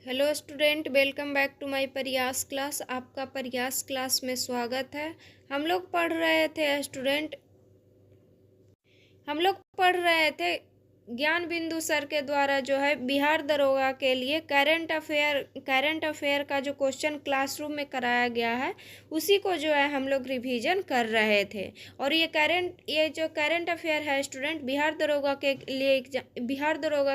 Hello student, welcome back to my Prayas class. आपका Prayas class में स्वागत है। हम लोग पढ़ रहे थे स्टूडेंट हम लोग पढ़ रहे थे ज्ञान बिंदु सर के द्वारा जो है बिहार दरोगा के लिए करंट अफेयर का जो क्वेश्चन क्लासरूम में कराया गया है उसी को जो है हम लोग रिवीजन कर रहे थे। और ये जो करंट अफेयर है स्टूडेंट बिहार दरोगा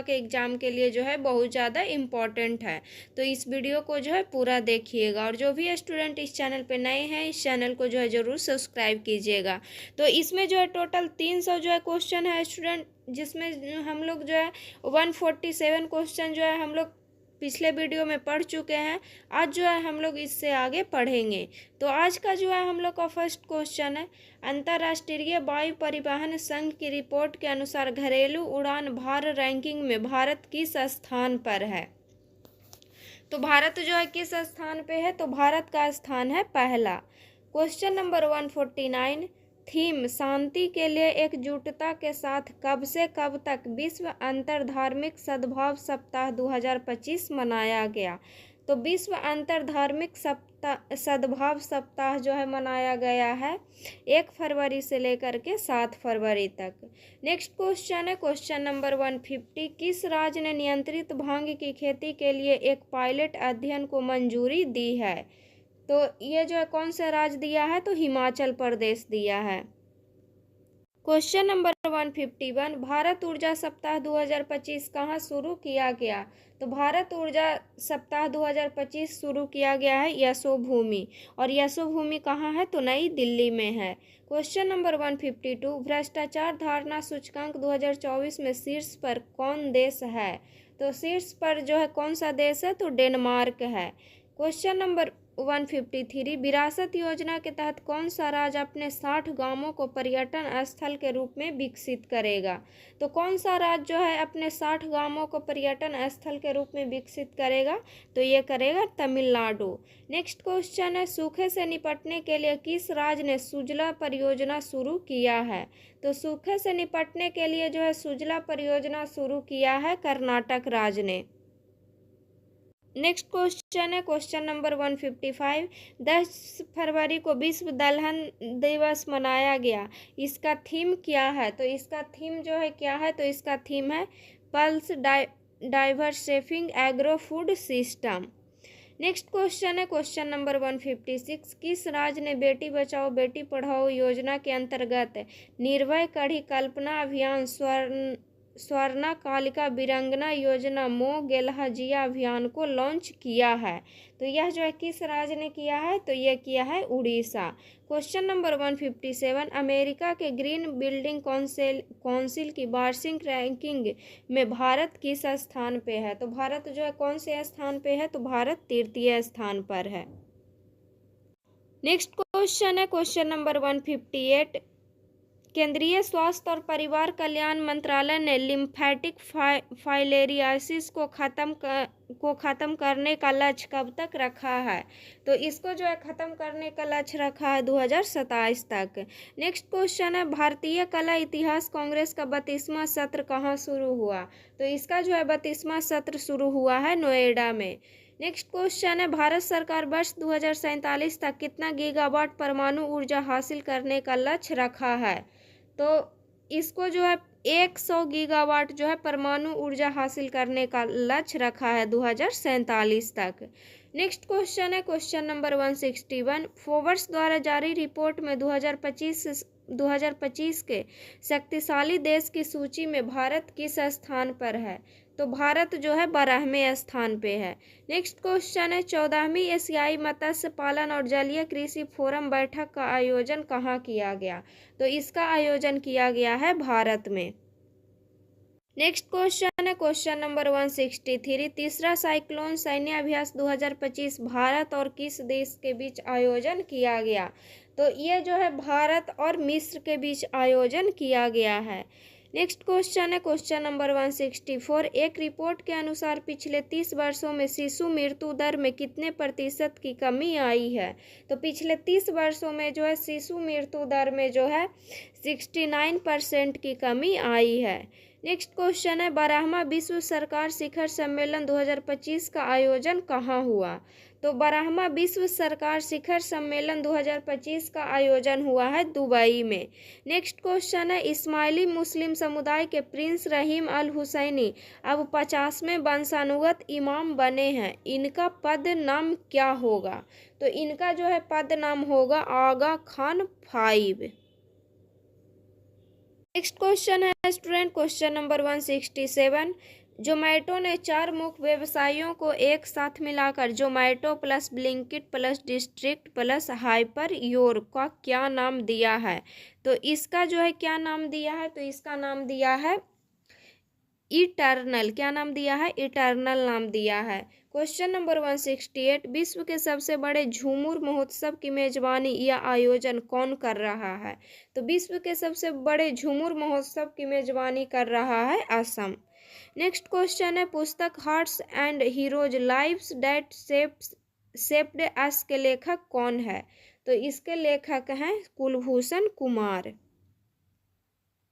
के एग्ज़ाम के लिए जो है बहुत ज़्यादा इम्पॉर्टेंट है। तो इस वीडियो को जो है पूरा देखिएगा और जो भी स्टूडेंट इस चैनल पे नए हैं इस चैनल को जो है ज़रूर सब्सक्राइब कीजिएगा। तो इसमें जो है टोटल 300 जो है क्वेश्चन है स्टूडेंट, जिसमें हम लोग जो है 147 क्वेश्चन जो है हम लोग पिछले वीडियो में पढ़ चुके हैं। आज जो है हम लोग इससे आगे पढ़ेंगे। तो आज का जो है हम लोग का फर्स्ट क्वेश्चन है, अंतर्राष्ट्रीय वायु परिवहन संघ की रिपोर्ट के अनुसार घरेलू उड़ान भार रैंकिंग में भारत किस स्थान पर है। तो भारत जो है किस स्थान पे है, तो भारत का स्थान है पहला। क्वेश्चन नंबर 149, थीम शांति के लिए एकजुटता के साथ कब से कब तक विश्व अंतर धार्मिक सद्भाव सप्ताह 2025 मनाया गया। तो विश्व अंतर धार्मिक सद्भाव सप्ताह जो है मनाया गया है 1 फरवरी से लेकर के 7 फरवरी तक। नेक्स्ट क्वेश्चन है क्वेश्चन नंबर 150, किस राज्य ने नियंत्रित भांग की खेती के लिए एक पायलट अध्ययन को मंजूरी दी है। तो ये जो है कौन सा राज्य दिया है, तो हिमाचल प्रदेश दिया है। क्वेश्चन नंबर 151, भारत ऊर्जा सप्ताह 2025 कहाँ शुरू किया गया। तो भारत ऊर्जा सप्ताह 2025 शुरू किया गया है यशोभूमि, और यशोभूमि कहाँ है, तो नई दिल्ली में है। क्वेश्चन नंबर 152, भ्रष्टाचार धारणा सूचकांक 2024 में शीर्ष पर कौन देश है। तो शीर्ष पर जो है कौन सा देश है, तो डेनमार्क है। क्वेश्चन नंबर 153, विरासत योजना के तहत कौन सा राज्य अपने 60 गांवों को पर्यटन स्थल के रूप में विकसित करेगा। तो कौन सा राज्य जो है अपने 60 गांवों को पर्यटन स्थल के रूप में विकसित करेगा, तो ये करेगा तमिलनाडु। नेक्स्ट क्वेश्चन है, सूखे से निपटने के लिए किस राज्य ने सुजला परियोजना शुरू किया है। तो सूखे से निपटने के लिए जो है सुजला परियोजना शुरू किया है कर्नाटक राज्य ने। नेक्स्ट क्वेश्चन है क्वेश्चन नंबर 155, 10 फरवरी को विश्व दलहन दिवस मनाया गया, इसका थीम क्या है। तो इसका थीम जो है क्या है, तो इसका थीम है pulse diversifying agro food system. Next question है क्वेश्चन नंबर 156, किस राज्य ने बेटी बचाओ बेटी पढ़ाओ योजना के अंतर्गत निर्भय कड़ी कल्पना अभियान स्वर्णा कालिका वीरांगना योजना मो गेलहजिया अभियान को लॉन्च किया है। तो यह जो है किस राज्य ने किया है, तो यह किया है उड़ीसा। क्वेश्चन नंबर 157, अमेरिका के ग्रीन बिल्डिंग काउंसिल की वार्षिक रैंकिंग में भारत किस स्थान पे है। तो भारत जो है कौन से स्थान पे है, तो भारत 3य स्थान पर है। नेक्स्ट क्वेश्चन है क्वेश्चन नंबर 158, केंद्रीय स्वास्थ्य और परिवार कल्याण मंत्रालय ने लिम्फेटिक फाइलेरियासिस को खत्म करने का लक्ष्य कब तक रखा है। तो इसको जो है खत्म करने का लक्ष्य रखा है 2027 तक। नेक्स्ट क्वेश्चन है, भारतीय कला इतिहास कांग्रेस का 32वां सत्र कहाँ शुरू हुआ। तो इसका जो है 32वां सत्र शुरू हुआ है नोएडा में। नेक्स्ट क्वेश्चन है, भारत सरकार वर्ष 2047 तक कितना गीगावाट परमाणु ऊर्जा हासिल करने का लक्ष्य रखा है। तो इसको जो है 100 गीगावाट जो है परमाणु ऊर्जा हासिल करने का लक्ष्य रखा है 2047 तक। नेक्स्ट क्वेश्चन है क्वेश्चन नंबर 161, फोर्ब्स द्वारा जारी रिपोर्ट में 2025 के शक्तिशाली देश की सूची में भारत किस स्थान पर है। तो भारत जो है 12वें स्थान पे है। नेक्स्ट क्वेश्चन है, 14वीं एशियाई मत्स्य पालन और जलीय कृषि फोरम बैठक का आयोजन कहाँ किया गया। तो इसका आयोजन किया गया है भारत में। नेक्स्ट क्वेश्चन है क्वेश्चन नंबर 163, तीसरा साइक्लोन सैन्य अभ्यास 2025 भारत और किस देश के बीच आयोजन किया गया। तो ये जो है भारत और मिस्र के बीच आयोजन किया गया है। नेक्स्ट क्वेश्चन है क्वेश्चन नंबर 164, एक रिपोर्ट के अनुसार पिछले 30 वर्षों में शिशु मृत्यु दर में कितने प्रतिशत की कमी आई है। तो पिछले 30 वर्षों में जो है शिशु मृत्यु दर में जो है 69% की कमी आई है। नेक्स्ट क्वेश्चन है 12वां विश्व सरकार शिखर सम्मेलन 2025 का आयोजन कहाँ हुआ? तो 12वां विश्व सरकार शिखर सम्मेलन 2025 का आयोजन हुआ है दुबई में। नेक्स्ट क्वेश्चन है इस्माइली मुस्लिम समुदाय के प्रिंस रहीम अल हुसैनी अब 50वें वंशानुगत इमाम बने हैं, इनका पद नाम क्या होगा? तो इनका जो है पद नाम होगा आगा खान 5। नेक्स्ट क्वेश्चन है स्टूडेंट क्वेश्चन नंबर 167। जोमेटो ने 4 मुख्य व्यवसायों को एक साथ मिलाकर Zomato plus Blinkit plus district plus hyper your का क्या नाम दिया है? तो इसका जो है क्या नाम दिया है? तो इसका नाम दिया है इटर्नल। क्या नाम दिया है? इटर्नल नाम दिया है। क्वेश्चन नंबर 168 विश्व के सबसे बड़े झूमर महोत्सव की मेजबानी या आयोजन कौन कर रहा है? तो विश्व के सबसे बड़े झूमर महोत्सव की मेजबानी कर रहा है असम। नेक्स्ट क्वेश्चन है पुस्तक hearts and heroes lives that shaped us के लेखक कौन है? तो इसके लेखक हैं कुलभूषण कुमार।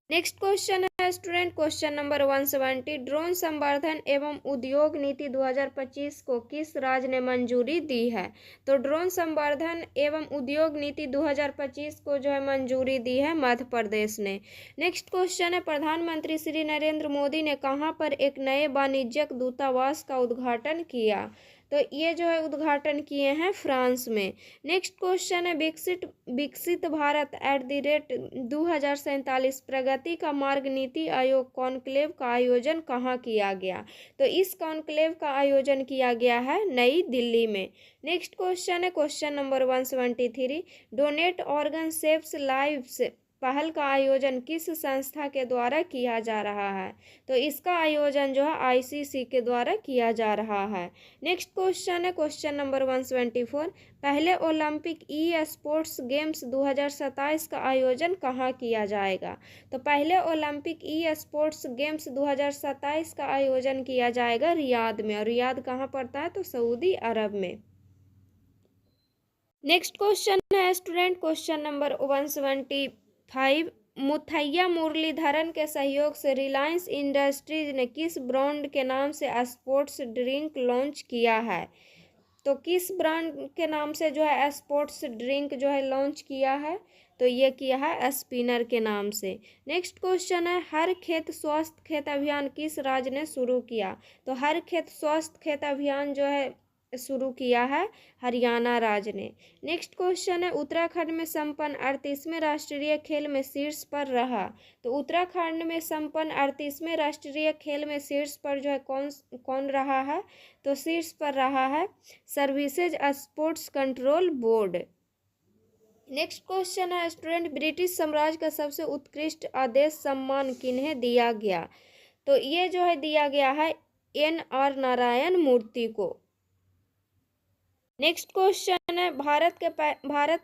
नेक्स्ट क्वेश्चन है स्टूडेंट क्वेश्चन नंबर 170 ड्रोन संवर्धन एवं उद्योग नीति 2025 को किस राज्य ने मंजूरी दी है? तो ड्रोन संवर्धन एवं उद्योग नीति 2025 को जो है मंजूरी दी है मध्य प्रदेश ने। नेक्स्ट क्वेश्चन है प्रधानमंत्री श्री नरेंद्र मोदी ने कहाँ पर एक नए वाणिज्यिक दूतावास का उद्घाटन किया? तो ये जो है उद्घाटन किए हैं फ्रांस में। नेक्स्ट क्वेश्चन है विकसित भारत @2047 प्रगति का मार्ग नीति आयोग कॉन्क्लेव का आयोजन कहाँ किया गया? तो इस कॉन्क्लेव का आयोजन किया गया है नई दिल्ली में। नेक्स्ट क्वेश्चन है question number 173 donate organ saves lives पहल का आयोजन किस संस्था के द्वारा किया जा रहा है? तो इसका आयोजन जो है आईसीसी के द्वारा किया जा रहा है। नेक्स्ट क्वेश्चन है क्वेश्चन नंबर 174 पहले ओलंपिक ई स्पोर्ट्स गेम्स 2027 का आयोजन कहाँ किया जाएगा? तो पहले ओलंपिक ई स्पोर्ट्स गेम्स 2027 का आयोजन किया जाएगा रियाद में, और रियाद कहाँ पड़ता है? तो सऊदी अरब में। नेक्स्ट क्वेश्चन है student question number 175 Muttiah Muralitharan के सहयोग से रिलायंस इंडस्ट्रीज ने किस ब्रांड के नाम से स्पोर्ट्स ड्रिंक लॉन्च किया है? तो किस ब्रांड के नाम से जो है स्पोर्ट्स ड्रिंक जो है लॉन्च किया है? तो ये किया है स्पिनर के नाम से। नेक्स्ट क्वेश्चन है हर खेत स्वस्थ खेत अभियान किस राज्य ने शुरू किया? तो हर खेत स्वस्थ खेत अभियान जो है शुरू किया है हरियाणा राज्य ने। नेक्स्ट क्वेश्चन है उत्तराखंड में संपन्न 38वें राष्ट्रीय खेल में शीर्ष पर रहा। तो उत्तराखंड में संपन्न 38वें राष्ट्रीय खेल में शीर्ष पर जो है कौन रहा है? तो शीर्ष पर रहा है services sports control board. Next question है स्टूडेंट ब्रिटिश साम्राज्य का सबसे उत्कृष्ट आदेश सम्मान किन्हें दिया गया? तो ये जो है दिया गया है NR नारायण मूर्ति को। नेक्स्ट क्वेश्चन है भारत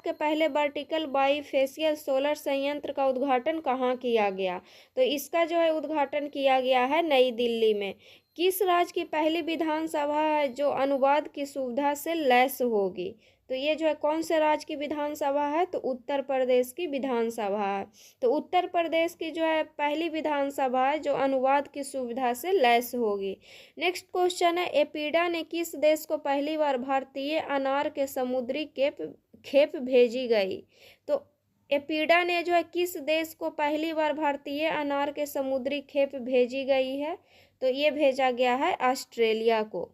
के पहले वर्टिकल बाईफेशियल सोलर संयंत्र का उद्घाटन कहाँ किया गया? तो इसका जो है उद्घाटन किया गया है नई दिल्ली में। किस राज्य की पहली विधानसभा है जो अनुवाद की सुविधा से लैस होगी? तो ये जो है कौन से राज्य की विधानसभा है? तो उत्तर प्रदेश की विधानसभा है। तो उत्तर प्रदेश की जो है पहली विधानसभा है जो अनुवाद की सुविधा से लैस होगी। नेक्स्ट क्वेश्चन है एपीडा ने किस देश को पहली बार भारतीय अनार के समुद्री खेप भेजी गई? तो एपीडा ने जो है किस देश को पहली बार भारतीय अनार के समुद्री खेप भेजी गई है? तो ये भेजा गया है ऑस्ट्रेलिया को।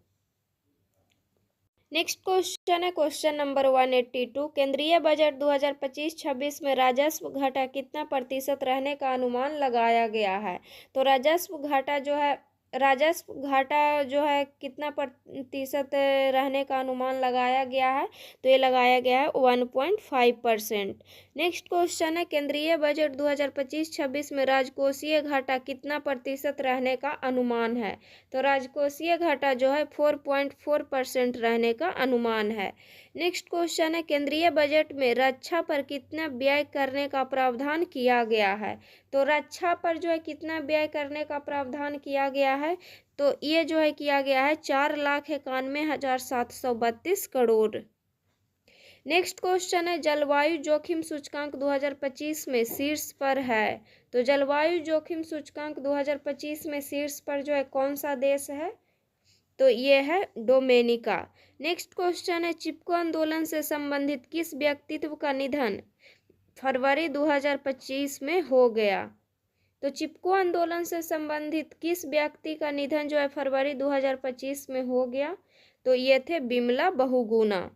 नेक्स्ट क्वेश्चन है क्वेश्चन नंबर 182 केंद्रीय बजट 2025-26 में राजस्व घाटा कितना प्रतिशत रहने का अनुमान लगाया गया है? तो राजस्व घाटा जो है कितना प्रतिशत रहने का अनुमान लगाया गया है? तो ये लगाया गया है 1.5%। नेक्स्ट क्वेश्चन है केंद्रीय बजट 2025-26 में राजकोषीय घाटा कितना प्रतिशत रहने का अनुमान है? तो राजकोषीय घाटा जो है 4.4% रहने का अनुमान है। नेक्स्ट क्वेश्चन है केंद्रीय बजट में रक्षा पर कितना व्यय करने का प्रावधान किया गया है? तो रक्षा पर जो है कितना व्यय करने का प्रावधान किया गया है? तो ये जो है किया गया है 4,91,732 करोड़। नेक्स्ट क्वेश्चन है जलवायु जोखिम सूचकांक 2025 में शीर्ष पर है। तो जलवायु जोखिम सूचकांक 2025 में शीर्ष पर जो है कौन सा देश है? तो ये है डोमिनिका। नेक्स्ट क्वेश्चन है चिपको आंदोलन से संबंधित किस व्यक्तित्व का निधन फरवरी 2025 में हो गया? तो चिपको आंदोलन से संबंधित किस व्यक्ति का निधन जो है फरवरी 2025 में हो गया? तो ये थे बिमला बहुगुणा।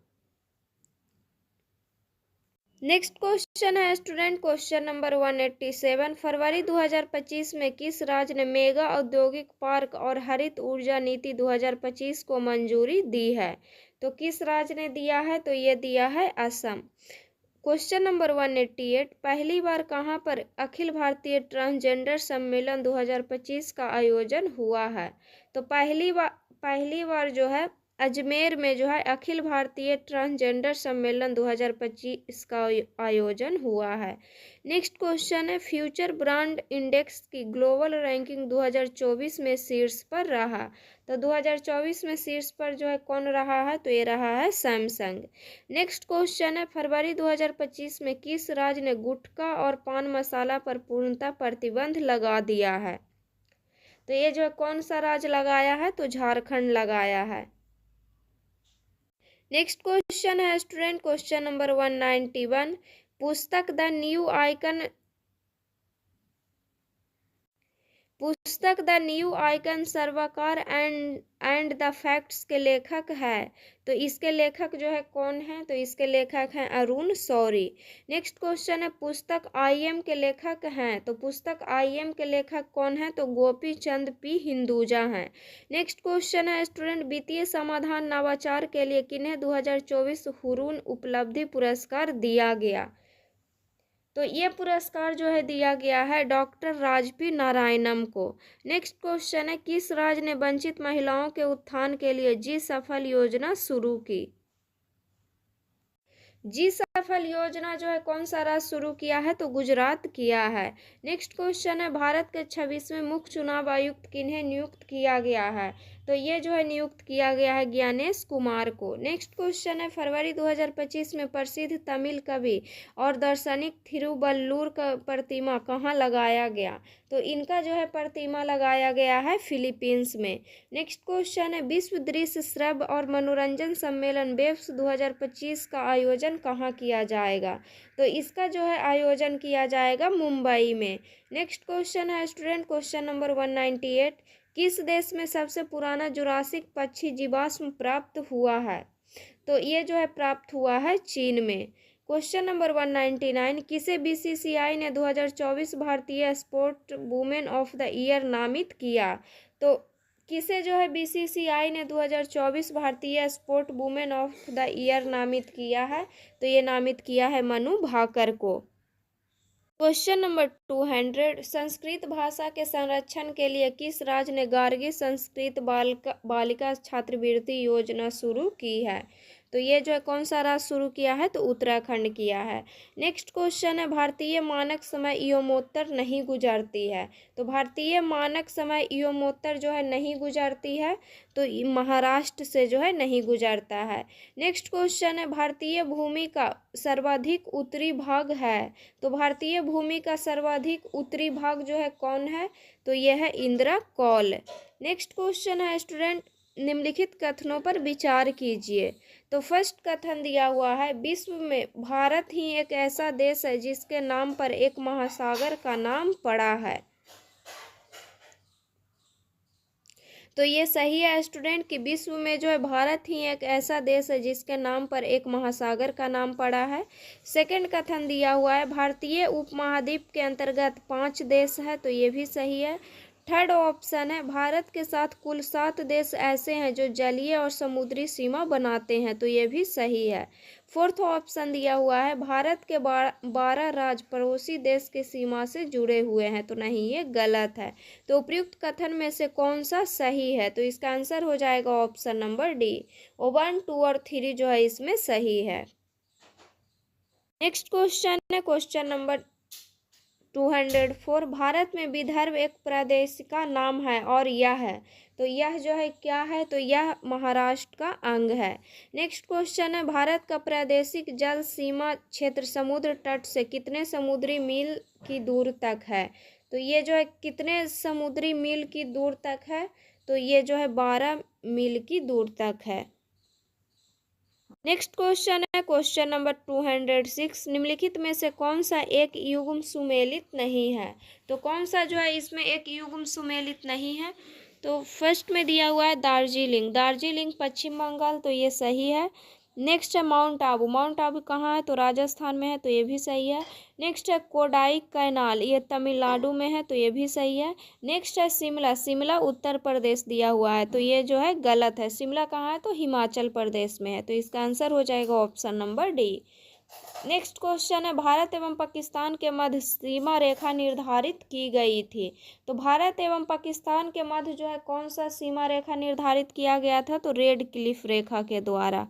नेक्स्ट क्वेश्चन है स्टूडेंट क्वेश्चन नंबर 187 फरवरी 2025 में किस राज्य ने मेगा औद्योगिक पार्क और हरित ऊर्जा नीति 2025 को मंजूरी दी है? तो किस राज्य ने दिया है? तो ये दिया है असम। क्वेश्चन नंबर 188 पहली बार कहाँ पर अखिल भारतीय ट्रांसजेंडर सम्मेलन 2025 का आयोजन हुआ है? तो पहली बार जो है अजमेर में जो है अखिल भारतीय ट्रांसजेंडर सम्मेलन 2025 का आयोजन हुआ है। नेक्स्ट क्वेश्चन है फ्यूचर ब्रांड इंडेक्स की ग्लोबल रैंकिंग 2024 में शीर्ष पर रहा। तो 2024 में शीर्ष पर जो है कौन रहा है? तो ये रहा है सैमसंग। नेक्स्ट क्वेश्चन है फरवरी 2025 में किस राज्य ने गुटखा और पान मसाला पर पूर्णतः प्रतिबंध लगा दिया है? तो ये जो है कौन सा राज्य लगाया है? तो झारखंड लगाया है। नेक्स्ट क्वेश्चन है स्टूडेंट क्वेश्चन नंबर 191 पुस्तक द न्यू आइकन सर्वकार एंड द फैक्ट्स के लेखक है। तो इसके लेखक जो है कौन है? तो इसके लेखक हैं अरुण शौरी। नेक्स्ट क्वेश्चन है पुस्तक आई एम के लेखक हैं। तो पुस्तक आई एम के लेखक कौन है? तो गोपी चंद पी हिंदुजा हैं। नेक्स्ट क्वेश्चन है स्टूडेंट वित्तीय समाधान नवाचार के लिए किन्हें 2024 हुरून उपलब्धि पुरस्कार दिया गया? तो ये पुरस्कार जो है दिया गया है डॉक्टर राजपी नारायणम को। नेक्स्ट क्वेश्चन है किस राज्य ने वंचित महिलाओं के उत्थान के लिए जी सफल योजना शुरू की? जी सफल योजना जो है कौन सा राज्य शुरू किया है? तो गुजरात किया है। नेक्स्ट क्वेश्चन है भारत के 26वें मुख्य चुनाव आयुक्त किन्हें नियुक्त किया गया है? तो ये जो है नियुक्त किया गया है ज्ञानेश कुमार को। नेक्स्ट क्वेश्चन है फरवरी 2025 में प्रसिद्ध तमिल कवि और दार्शनिक थिरुवल्लुर का प्रतिमा कहाँ लगाया गया? तो इनका जो है प्रतिमा लगाया गया है फिलीपींस में। नेक्स्ट क्वेश्चन है विश्व दृश्य श्रव्य और मनोरंजन सम्मेलन वेव्स 2025 का आयोजन कहाँ किया जाएगा? तो इसका जो है आयोजन किया जाएगा मुंबई में। नेक्स्ट क्वेश्चन है स्टूडेंट क्वेश्चन नंबर 198 किस देश में सबसे पुराना जुरासिक पक्षी जीवाश्म प्राप्त हुआ है? तो ये जो है प्राप्त हुआ है चीन में। क्वेश्चन नंबर 199 किसे बीसीसीआई ने 2024 भारतीय sport women of the year नामित किया? तो किसे जो है बीसीसीआई ने 2024 भारतीय sport women of the year नामित किया है? तो ये नामित किया है मनु भाकर को। क्वेश्चन नंबर 200 संस्कृत भाषा के संरक्षण के लिए किस राज्य ने गार्गी संस्कृत बालिका छात्रवृत्ति योजना शुरू की है? तो ये जो है कौन सा राज्य शुरू किया है? तो उत्तराखंड किया है। नेक्स्ट क्वेश्चन है भारतीय मानक समय इयोमोत्तर नहीं गुजरती है। तो भारतीय मानक समय इयोमोत्तर जो है नहीं गुजरती है, तो महाराष्ट्र से जो है नहीं गुजरता है। नेक्स्ट क्वेश्चन है भारतीय भूमि का सर्वाधिक उत्तरी भाग है। तो भारतीय भूमि का सर्वाधिक उत्तरी भाग जो है कौन है? तो यह है इंदिरा कौल। नेक्स्ट क्वेश्चन है स्टूडेंट निम्नलिखित कथनों पर विचार कीजिए। तो फर्स्ट कथन दिया हुआ है विश्व में भारत ही एक ऐसा देश है जिसके नाम पर एक महासागर का नाम पड़ा है। तो ये सही है स्टूडेंट कि विश्व में जो है भारत ही एक ऐसा देश है जिसके नाम पर एक महासागर का नाम पड़ा है। सेकंड कथन दिया हुआ है भारतीय उपमहाद्वीप के अंतर्गत 5 देश है। तो ये भी सही है। थर्ड ऑप्शन है भारत के साथ कुल 7 देश ऐसे हैं जो जलीय और समुद्री सीमा बनाते हैं। तो ये भी सही है। फोर्थ ऑप्शन दिया हुआ है भारत के 12 राज्य पड़ोसी देश की सीमा से जुड़े हुए हैं। तो नहीं, ये गलत है। तो उपयुक्त कथन में से कौन सा सही है? तो इसका आंसर हो जाएगा ऑप्शन नंबर डी। 1, 2 और 3 जो है इसमें सही है। नेक्स्ट क्वेश्चन है क्वेश्चन नंबर 204 भारत में विदर्भ एक प्रदेश का नाम है और यह है, तो यह जो है क्या है, तो यह महाराष्ट्र का अंग है। नेक्स्ट क्वेश्चन है भारत का प्रादेशिक जल सीमा क्षेत्र समुद्र तट से कितने समुद्री मील की दूर तक है, तो ये जो है कितने समुद्री मील की दूर तक है, तो ये जो है 12 मील की दूर तक है। नेक्स्ट क्वेश्चन है क्वेश्चन नंबर 206 निम्नलिखित में से कौन सा एक युग्म सुमेलित नहीं है, तो कौन सा जो है इसमें एक युग्म सुमेलित नहीं है, तो फर्स्ट में दिया हुआ है दार्जिलिंग, दार्जिलिंग पश्चिम बंगाल, तो ये सही है। नेक्स्ट है माउंट आबू, माउंट आबू कहाँ है, तो राजस्थान में है, तो ये भी सही है। नेक्स्ट है कोडाई कैनाल, ये तमिलनाडु में है, तो ये भी सही है। नेक्स्ट है शिमला, शिमला उत्तर प्रदेश दिया हुआ है, तो ये जो है गलत है। शिमला कहाँ है, तो हिमाचल प्रदेश में है, तो इसका आंसर हो जाएगा option number D. Next question है भारत एवं पाकिस्तान के मध्य सीमा रेखा निर्धारित की गई थी, तो भारत एवं पाकिस्तान के मध्य जो है कौन सा सीमा रेखा निर्धारित किया गया था, तो रेड क्लिफ रेखा के द्वारा।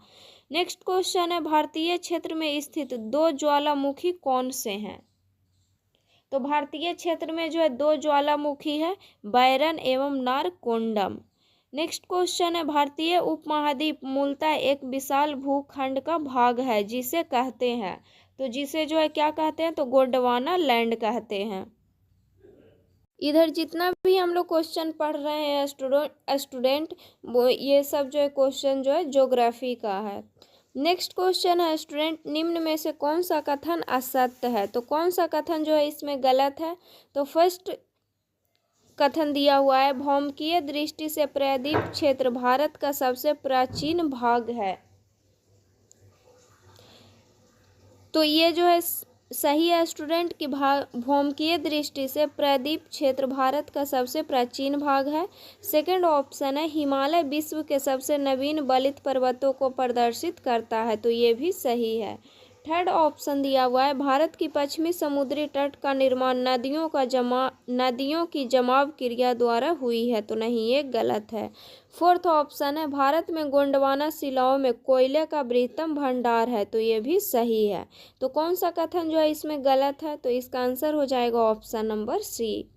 नेक्स्ट क्वेश्चन है भारतीय क्षेत्र में स्थित दो ज्वालामुखी कौन से हैं, तो भारतीय क्षेत्र में जो है दो ज्वालामुखी है, बैरन एवं नारकोंडम। नेक्स्ट क्वेश्चन है भारतीय उपमहाद्वीप मूलतः एक विशाल भूखंड का भाग है जिसे कहते हैं, तो जिसे जो है क्या कहते हैं, तो गोंडवाना लैंड कहते हैं। इधर जितना भी हम लोग क्वेश्चन पढ़ रहे हैं स्टूडेंट वो ये सब जो है क्वेश्चन जो है ज्योग्राफी का है। नेक्स्ट क्वेश्चन है स्टूडेंट निम्न में से कौन सा कथन असत्य है, तो कौन सा कथन जो है इसमें गलत है, तो फर्स्ट कथन दिया हुआ है भौमिकीय दृष्टि से प्रायद्वीप क्षेत्र भारत का सबसे प्राचीन भाग है, तो ये जो है सही है स्टूडेंट कि भौमिकीय दृष्टि से प्रायद्वीप क्षेत्र भारत का सबसे प्राचीन भाग है। सेकंड ऑप्शन है हिमालय विश्व के सबसे नवीन बलित पर्वतों को प्रदर्शित करता है, तो ये भी सही है। थर्ड ऑप्शन दिया हुआ है भारत की पश्चिमी समुद्री तट का निर्माण नदियों की जमाव क्रिया द्वारा हुई है, तो नहीं, ये गलत है। फोर्थ ऑप्शन है भारत में गोंडवाना शिलाओं में कोयले का बृहत्तम भंडार है, तो ये भी सही है। तो कौन सा कथन जो है इसमें गलत है, तो इसका आंसर हो जाएगा option number C.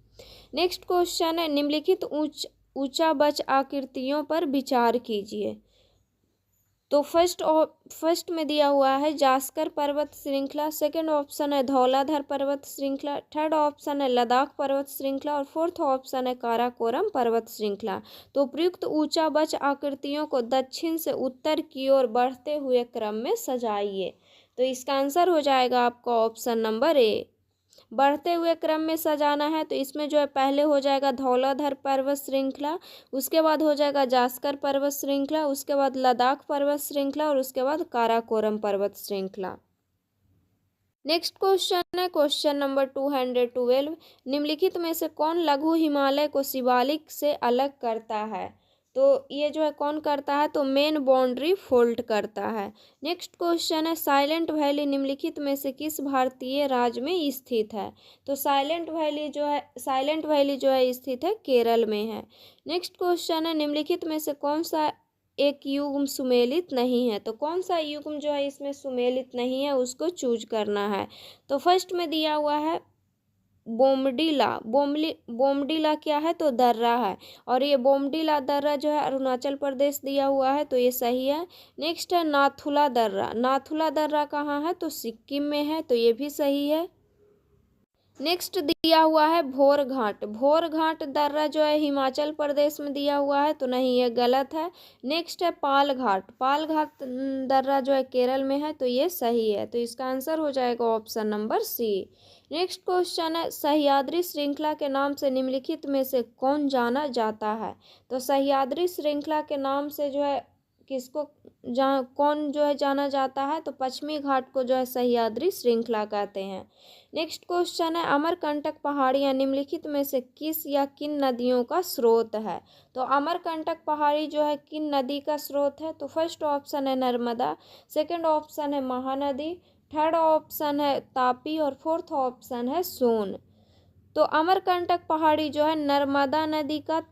Next question है निम्नलिखित ऊंचा बच आकृतियों पर विचार कीजिए, तो फर्स्ट में दिया हुआ है जास्कर पर्वत श्रृंखला, सेकंड ऑप्शन है धौलाधर पर्वत श्रृंखला, थर्ड ऑप्शन है लद्दाख पर्वत श्रृंखला और फोर्थ ऑप्शन है काराकोरम पर्वत श्रृंखला। तो उपयुक्त ऊंचा बच आकृतियों को दक्षिण से उत्तर की ओर बढ़ते हुए क्रम में सजाइए, तो इसका आंसर हो जाएगा आपका ऑप्शन नंबर ए। बढ़ते हुए क्रम में सजाना है, तो इसमें जो है पहले हो जाएगा धौलाधर पर्वत श्रृंखला, उसके बाद हो जाएगा जास्कर पर्वत श्रृंखला, उसके बाद लद्दाख पर्वत श्रृंखला और उसके बाद काराकोरम पर्वत श्रृंखला। नेक्स्ट क्वेश्चन है क्वेश्चन नंबर 212 निम्नलिखित में से कौन लघु हिमालय को शिवालिक से अलग करता है, तो ये जो है कौन करता है, तो मेन बाउंड्री फोल्ड करता है। नेक्स्ट क्वेश्चन है साइलेंट वैली निम्नलिखित में से किस भारतीय राज्य में स्थित है, तो साइलेंट वैली जो है स्थित है केरल में है। नेक्स्ट क्वेश्चन है निम्नलिखित में से कौन सा एक युग्म सुमेलित नहीं है, तो कौन सा युग्म जो है इसमें सुमेलित नहीं है उसको चूज करना है। तो फर्स्ट में दिया हुआ है बोमडीला क्या है, तो दर्रा है, और ये बोमडीला दर्रा जो है अरुणाचल प्रदेश दिया हुआ है, तो ये सही है। नेक्स्ट है नाथुला दर्रा कहाँ है, तो सिक्किम में है, तो ये भी सही है। नेक्स्ट दिया हुआ है भोर घाट दर्रा जो है हिमाचल प्रदेश में दिया हुआ है, तो नहीं, ये गलत है। नेक्स्ट है पाल घाट दर्रा जो है केरल में है, तो ये सही है, तो इसका आंसर हो जाएगा option number C. Next question है सह्याद्री श्रृंखला के नाम से निम्नलिखित में से कौन जाना जाता है, तो सह्याद्री श्रृंखला के नाम से जो है कौन जो है जाना जाता है, तो पश्चिमी घाट को जो है सह्याद्री श्रृंखला कहते हैं। नेक्स्ट क्वेश्चन है अमरकंटक पहाड़ियाँ निम्नलिखित में से किस या किन नदियों का स्रोत है, तो अमरकंटक पहाड़ी जो है किन नदी का स्रोत है, तो फर्स्ट ऑप्शन है नर्मदा, सेकंड ऑप्शन है महानदी, थर्ड ऑप्शन है तापी और फोर्थ ऑप्शन है सोन। तो अमरकंटक पहाड़ी जो है नर्मदा नदी का,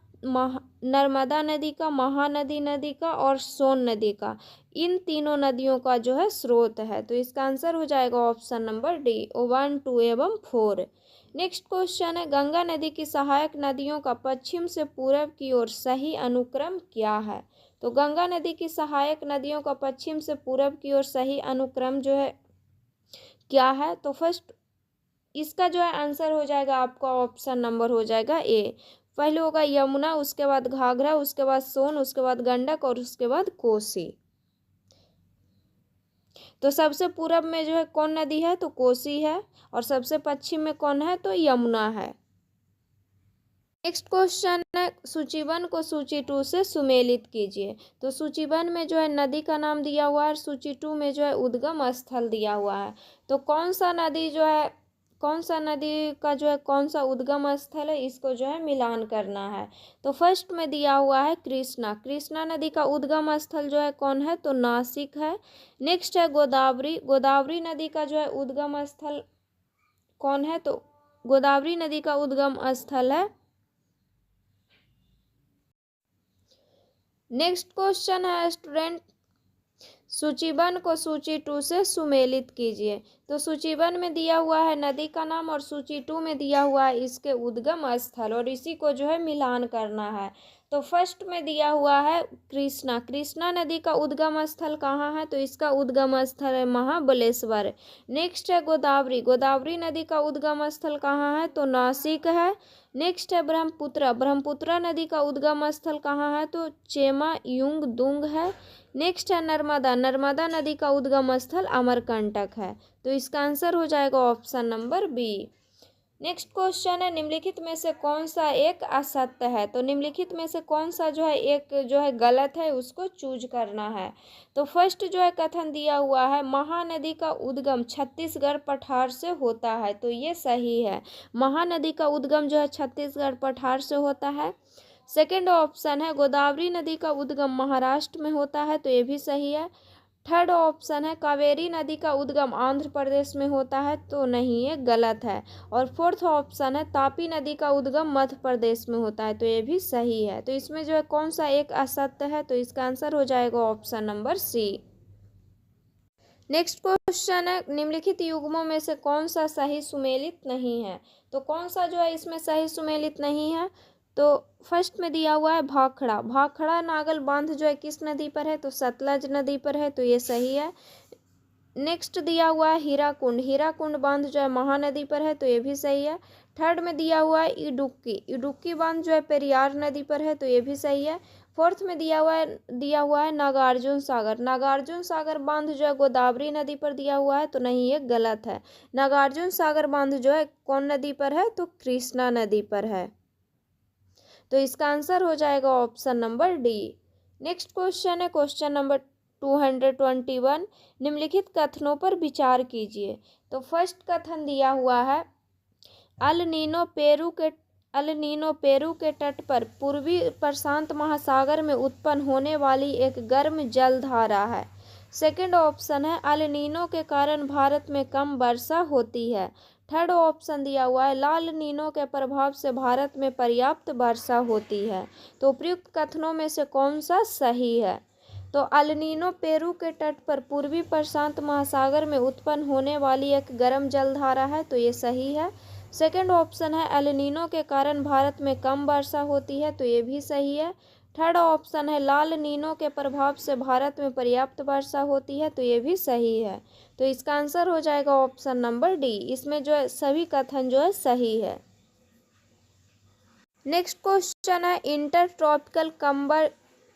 महानदी नदी का और सोन नदी का, इन तीनों नदियों का जो है स्रोत है, तो इसका आंसर हो जाएगा ऑप्शन नंबर डी 1, 2 एवं 4। नेक्स्ट क्वेश्चन है गंगा नदी की सहायक नदियों का पश्चिम से पूरब की ओर सही अनुक्रम क्या है। तो गंगा नदी की सहायक नदियों का पश्चिम से पूरब की ओर सही अनुक्रम जो है क्या है। तो फर्स्ट इसका जो है आंसर हो जाएगा आपका ऑप्शन नंबर हो जाएगा ए। पहले होगा यमुना, उसके बाद घाघरा, उसके बाद सोन, उसके बाद गंडक और उसके बाद कोसी। तो सबसे पूरब में जो है कौन नदी है, तो कोसी है, और सबसे पश्चिम में कौन है, तो यमुना है। नेक्स्ट क्वेश्चन है सूची 1 को सूची 2 से सुमेलित कीजिए। तो सूची 1 में जो है नदी का नाम दिया हुआ है, सूची 2 में जो है उद्गम स्थल दिया हुआ है। तो कौन सा नदी का जो है कौन सा उद्गम स्थल है, इसको जो है मिलान करना है। तो फर्स्ट में दिया हुआ है कृष्णा। कृष्णा नदी का उद्गम स्थल जो है कौन है, तो नासिक है। नेक्स्ट है गोदावरी। गोदावरी नदी का जो है उद्गम स्थल कौन है, तो गोदावरी नदी का उद्गम स्थल है। नेक्स्ट क्वेश्चन है स्टूडेंट सूची 1 को सूची 2 से सुमेलित कीजिए। तो सूची 1 में दिया हुआ है नदी का नाम और सूची 2 में दिया हुआ है इसके उद्गम स्थल, और इसी को जो है मिलान करना है। तो फर्स्ट में दिया हुआ है कृष्णा। कृष्णा नदी का उद्गम स्थल कहाँ है, तो इसका उद्गम स्थल है महाबलेश्वर। नेक्स्ट है गोदावरी। गोदावरी नदी का उद्गम स्थल कहाँ है, तो नासिक है। नेक्स्ट है ब्रह्मपुत्र। ब्रह्मपुत्र नदी का उद्गम स्थल कहाँ है, तो चेमा युंग दुंग है। नेक्स्ट है नर्मदा। नर्मदा नदी का उद्गम स्थल अमरकंटक है। तो इसका आंसर हो जाएगा option number B. Next question है निम्नलिखित में से कौन सा एक असत्य है। तो निम्नलिखित में से कौन सा जो है एक जो है गलत है, उसको चूज करना है। तो फर्स्ट जो है कथन दिया हुआ है महानदी का उद्गम छत्तीसगढ़ पठार से होता है। तो ये सही है, महानदी का उद्गम जो है छत्तीसगढ़ पठार से होता है। सेकेंड ऑप्शन है गोदावरी नदी का उद्गम महाराष्ट्र में होता है। तो ये भी सही है। थर्ड ऑप्शन है कावेरी नदी का उद्गम आंध्र प्रदेश में होता है। तो नहीं, ये गलत है। और फोर्थ ऑप्शन है तापी नदी का उद्गम मध्य प्रदेश में होता है। तो ये भी सही है। तो इसमें जो है कौन सा एक असत्य है, तो इसका आंसर हो जाएगा option number C. Next question है निम्नलिखित युग्मों में से कौन सा सही सुमेलित नहीं है। तो कौन सा जो है इसमें सही सुमेलित नहीं है, तो फर्स्ट में दिया हुआ है भाखड़ा। भाखड़ा नागल बांध जो है किस नदी पर है, तो सतलज नदी पर है। तो ये सही है। नेक्स्ट दिया हुआ है हीराकुंड। हीराकुंड बांध जो है महानदी पर है। तो ये भी सही है। थर्ड में दिया हुआ है इडुक्की। इडुक्की बांध जो है पेरियार नदी पर है। तो ये भी सही है। फोर्थ में दिया हुआ है नागार्जुन सागर। नागार्जुन सागर बांध जो है गोदावरी नदी पर दिया हुआ है। तो नहीं, ये गलत है। नागार्जुन सागर बांध जो है कौन नदी पर है, तो कृष्णा नदी पर है। तो इसका आंसर हो जाएगा option number D. Next question है क्वेश्चन नंबर 221। निम्नलिखित कथनों पर विचार कीजिए। तो फर्स्ट कथन दिया हुआ है अल नीनो पेरू के तट पर पूर्वी प्रशांत महासागर में उत्पन्न होने वाली एक गर्म जलधारा है। सेकंड ऑप्शन है अल नीनो के कारण भारत में कम वर्षा होती है। थर्ड ऑप्शन दिया हुआ है लाल नीनो के प्रभाव से भारत में पर्याप्त वर्षा होती है। तो उपयुक्त कथनों में से कौन सा सही है। तो अल नीनो पेरू के तट पर पूर्वी प्रशांत महासागर में उत्पन्न होने वाली एक गर्म जलधारा है। तो ये सही है। सेकंड ऑप्शन है एल नीनो के कारण भारत में कम वर्षा होती है। तो ये भी सही है। थर्ड ऑप्शन है लाल नीनो के प्रभाव से भारत में पर्याप्त वर्षा होती है। तो ये भी सही है। तो इसका आंसर हो जाएगा ऑप्शन नंबर डी। इसमें जो है सभी कथन जो है सही है। नेक्स्ट क्वेश्चन है इंटर ट्रॉपिकल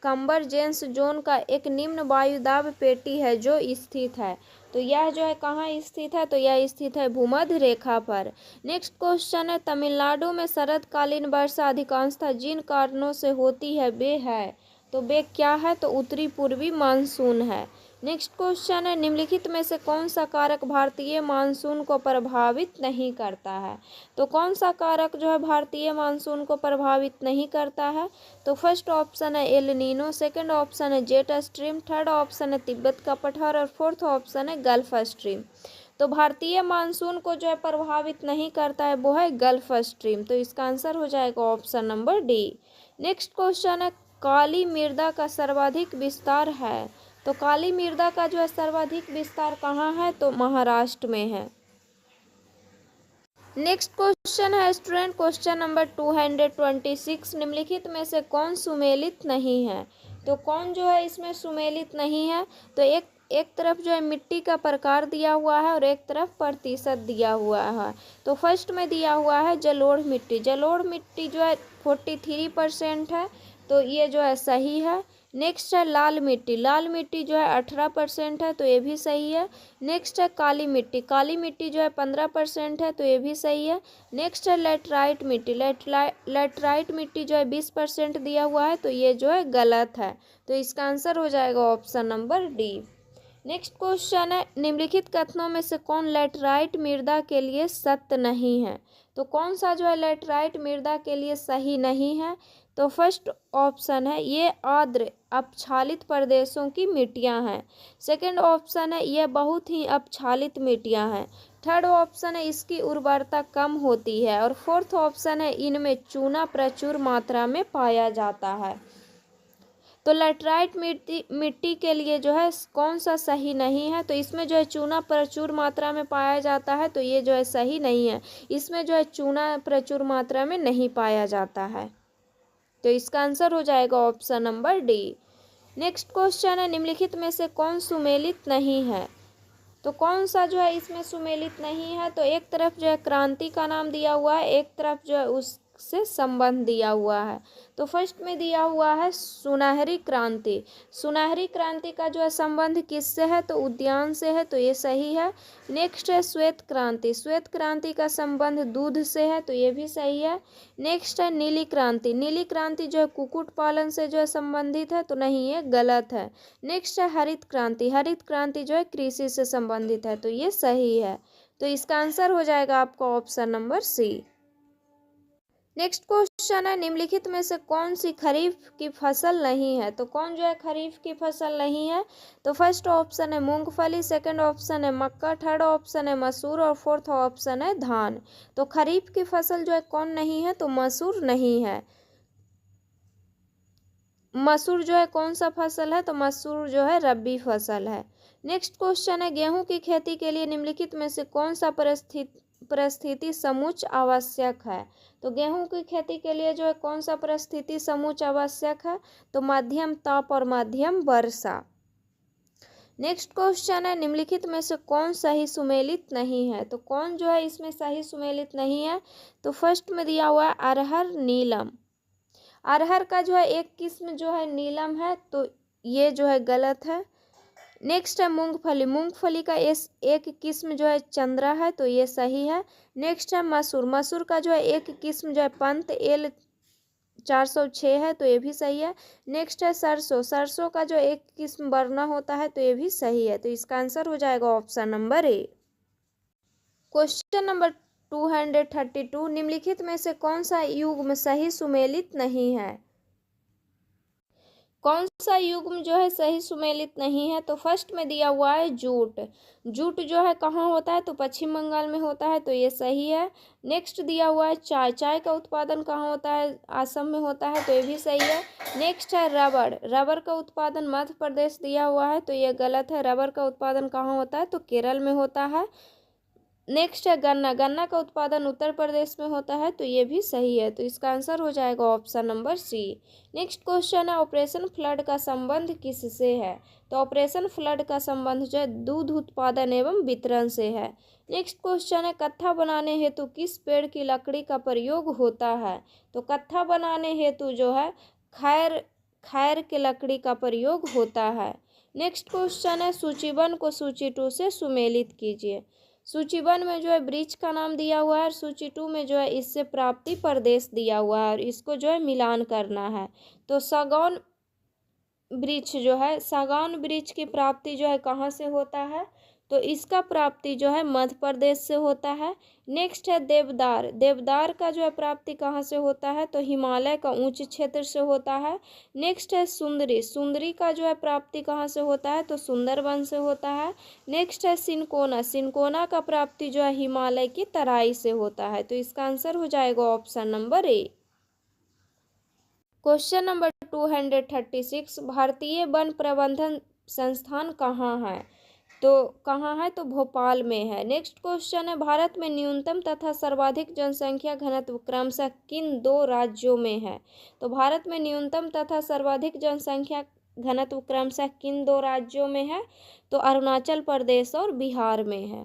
कन्वर्जेंस जोन का एक निम्न वायुदाब पेटी है जो स्थित है। तो यह जो है कहाँ स्थित है, तो यह स्थित है भूमध्य रेखा पर। नेक्स्ट क्वेश्चन है तमिलनाडु में शरतकालीन वर्षा अधिकांशतः जिन कारणों से होती है वे है। तो वे क्या है, तो उत्तरी पूर्वी मानसून है। नेक्स्ट क्वेश्चन है निम्नलिखित में से कौन सा कारक भारतीय मानसून को प्रभावित नहीं करता है। तो कौन सा कारक जो है भारतीय मानसून को प्रभावित नहीं करता है। तो फर्स्ट ऑप्शन है एल नीनो, सेकंड ऑप्शन है जेट स्ट्रीम, थर्ड ऑप्शन है तिब्बत का पठार और फोर्थ ऑप्शन है गल्फ स्ट्रीम। तो भारतीय मानसून को जो है प्रभावित नहीं करता है वो है गल्फ स्ट्रीम। तो इसका आंसर हो जाएगा option number D. Next question है काली मृदा का सर्वाधिक विस्तार है। तो काली मृदा का जो है सर्वाधिक विस्तार कहाँ है, तो महाराष्ट्र में है। नेक्स्ट क्वेश्चन है स्टूडेंट, क्वेश्चन नंबर 226, निम्नलिखित में से कौन सुमेलित नहीं है। तो कौन जो है इसमें सुमेलित नहीं है, तो एक तरफ जो है मिट्टी का प्रकार दिया हुआ है और एक तरफ प्रतिशत दिया हुआ है। तो फर्स्ट में दिया हुआ है जलोढ़ मिट्टी, जलोढ़ मिट्टी जो है 43% है, तो ये जो है सही है। नेक्स्ट है लाल मिट्टी, लाल मिट्टी जो है 18% है, तो ये भी सही है। नेक्स्ट है काली मिट्टी, काली मिट्टी जो है 15% है, तो ये भी सही है। नेक्स्ट है लेटराइट मिट्टी, लेटराइट मिट्टी जो है 20% दिया हुआ है, तो ये जो है गलत है। तो इसका आंसर हो जाएगा option number D. Next question है, निम्नलिखित कथनों में से कौन लेटराइट मृदा के लिए सत्य नहीं है। तो कौन सा जो है लेटराइट मृदा के लिए सही नहीं है। तो फर्स्ट ऑप्शन है ये आर्द्र अपक्षालित प्रदेशों की मिट्टियां हैं। सेकंड ऑप्शन है ये बहुत ही अपक्षालित मिट्टियां हैं। थर्ड ऑप्शन है इसकी उर्वरता कम होती है। और फोर्थ ऑप्शन है इनमें चूना प्रचुर मात्रा में पाया जाता है। तो लेटराइट मिट्टी के लिए जो है कौन सा सही नहीं है। तो इसमें जो है चूना प्रचुर मात्रा में पाया जाता है, तो ये जो है सही नहीं है। इसमें जो है चूना प्रचुर मात्रा में नहीं पाया जाता है, तो इसका आंसर हो जाएगा option number D. Next question है, निम्नलिखित में से कौन सुमेलित नहीं है। तो कौन सा जो है इसमें सुमेलित नहीं है। तो एक तरफ जो है क्रांति का नाम दिया हुआ है, एक तरफ जो है उससे संबंध दिया हुआ है। तो फर्स्ट में दिया हुआ है सुनहरी क्रांति, सुनहरी क्रांति का जो है संबंध किससे है, तो उद्यान से है, तो ये सही है। नेक्स्ट है श्वेत क्रांति, श्वेत क्रांति का संबंध दूध से है, तो ये भी सही है। नेक्स्ट है नीली क्रांति, नीली क्रांति जो है कुक्कुट पालन से जो है संबंधित है, तो नहीं, ये गलत है। नेक्स्ट है हरित क्रांति, हरित क्रांति जो है कृषि से संबंधित है, तो ये सही है। तो इसका आंसर हो जाएगा आपका option number C. Next question है, निम्नलिखित में से कौन सी खरीफ की फसल नहीं है। तो कौन जो है खरीफ की फसल नहीं है। तो फर्स्ट ऑप्शन है मूंगफली, सेकंड ऑप्शन है मक्का, थर्ड ऑप्शन है मसूर और फोर्थ ऑप्शन है धान। तो खरीफ की फसल जो है कौन नहीं है, तो मसूर नहीं है। मसूर जो है कौन सा फसल है, तो मसूर जो है रबी फसल है। नेक्स्ट क्वेश्चन है, गेहूं की खेती के लिए निम्नलिखित में से कौन सा परिस्थिति समुच्चय आवश्यक है। तो गेहूं की खेती के लिए जो है कौन सा परिस्थिति समुच्चय आवश्यक है, तो मध्यम ताप और मध्यम वर्षा। नेक्स्ट क्वेश्चन है, निम्नलिखित में से कौन सही सुमेलित नहीं है। तो कौन जो है इसमें सही सुमेलित नहीं है। तो फर्स्ट में दिया हुआ है अरहर नीलम, अरहर का जो है एक किस्म जो है नीलम है, तो ये जो है गलत है। नेक्स्ट है मूंगफली, मूंगफली का एक किस्म जो है चंद्रा है, तो ये सही है। नेक्स्ट है मसूर, मसूर का जो है एक किस्म जो है पंत एल 406 है, तो ये भी सही है। नेक्स्ट है सरसों, सरसों का जो एक किस्म बरना होता है, तो ये भी सही है। तो इसका आंसर हो जाएगा option number A. Question number 232, निम्नलिखित में से कौन सा युग्म सही सुमेलित नहीं है। कौन सा युग्म जो है सही सुमेलित नहीं है। तो फर्स्ट में दिया हुआ है जूट, जूट जो है कहाँ होता है, तो पश्चिम बंगाल में होता है, तो ये सही है। नेक्स्ट दिया हुआ है चाय, चाय का उत्पादन कहाँ होता है, असम में होता है, तो ये भी सही है। नेक्स्ट है रबड़, रबड़ का उत्पादन मध्य प्रदेश दिया हुआ है, तो ये गलत है। रबड़ का उत्पादन कहाँ होता है, तो केरल में होता है। नेक्स्ट है गन्ना, गन्ना का उत्पादन उत्तर प्रदेश में होता है, तो ये भी सही है। तो इसका आंसर हो जाएगा option number C. Next question है, ऑपरेशन फ्लड का संबंध किससे है। तो ऑपरेशन फ्लड का संबंध जो है दूध उत्पादन एवं वितरण से है। नेक्स्ट क्वेश्चन है, कत्था बनाने हेतु किस पेड़ की लकड़ी का प्रयोग होता है। तो कत्था बनाने हेतु जो है खैर के लकड़ी का प्रयोग होता है। नेक्स्ट क्वेश्चन है, सूचीबद्ध को सूची 2 से सुमेलित कीजिए। सूचीबद्ध में जो है वृक्ष का नाम दिया हुआ है और सूची 2 में जो है इससे प्राप्ति प्रदेश दिया हुआ है और इसको जो है मिलान करना है। तो सागौन वृक्ष जो है, सागौन वृक्ष की प्राप्ति जो है कहाँ से होता है, तो इसका प्राप्ति जो है मध्य प्रदेश से होता है। नेक्स्ट है देवदार, देवदार का जो है प्राप्ति कहाँ से होता है, तो हिमालय का ऊंच क्षेत्र से होता है। नेक्स्ट है सुंदरी, सुंदरी का जो है प्राप्ति कहाँ से होता है, तो सुंदरबन से होता है। नेक्स्ट है सिनकोना, सिनकोना का प्राप्ति जो है हिमालय की तराई से होता है। तो इसका आंसर हो जाएगा option number A. Question number 236, भारतीय वन प्रबंधन संस्थान कहाँ है। तो कहाँ है, तो भोपाल में है। नेक्स्ट क्वेश्चन है, भारत में न्यूनतम तथा सर्वाधिक जनसंख्या घनत्व क्रमशः किन दो राज्यों में है? तो भारत में न्यूनतम तथा सर्वाधिक जनसंख्या घनत्व क्रमशः किन दो राज्यों में है? तो अरुणाचल प्रदेश और बिहार में है।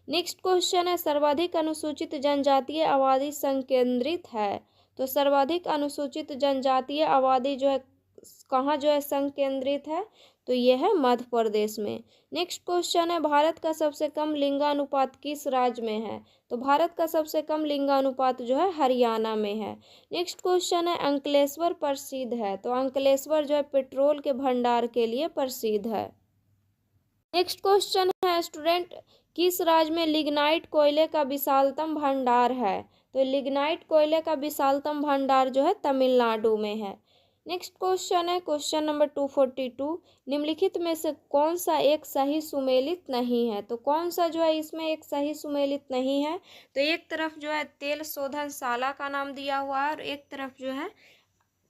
नेक्स्ट क्वेश्चन है, सर्वाधिक अनुसूचित जनजातीय आबादी संकेंद्रित है? तो सर्वाधिक अनुसूचित जनजातीय आबादी जो है कहाँ जो है संकेंद्रित है? तो यह है मध्य प्रदेश में। नेक्स्ट क्वेश्चन है, भारत का सबसे कम लिंगानुपात किस राज्य में है? तो भारत का सबसे कम लिंगानुपात जो है हरियाणा में है। नेक्स्ट क्वेश्चन है, अंकलेश्वर प्रसिद्ध है? तो अंकलेश्वर जो है पेट्रोल के भंडार के लिए प्रसिद्ध है। नेक्स्ट क्वेश्चन है, स्टूडेंट किस राज्य में लिग्नाइट कोयले का विशालतम भंडार है? तो लिग्नाइट कोयले का विशालतम भंडार जो है तमिलनाडु में है। नेक्स्ट क्वेश्चन है क्वेश्चन नंबर 242, निम्नलिखित में से कौन सा एक सही सुमेलित नहीं है? तो कौन सा जो है इसमें एक सही सुमेलित नहीं है? तो एक तरफ जो है तेल शोधनशाला का नाम दिया हुआ है और एक तरफ जो है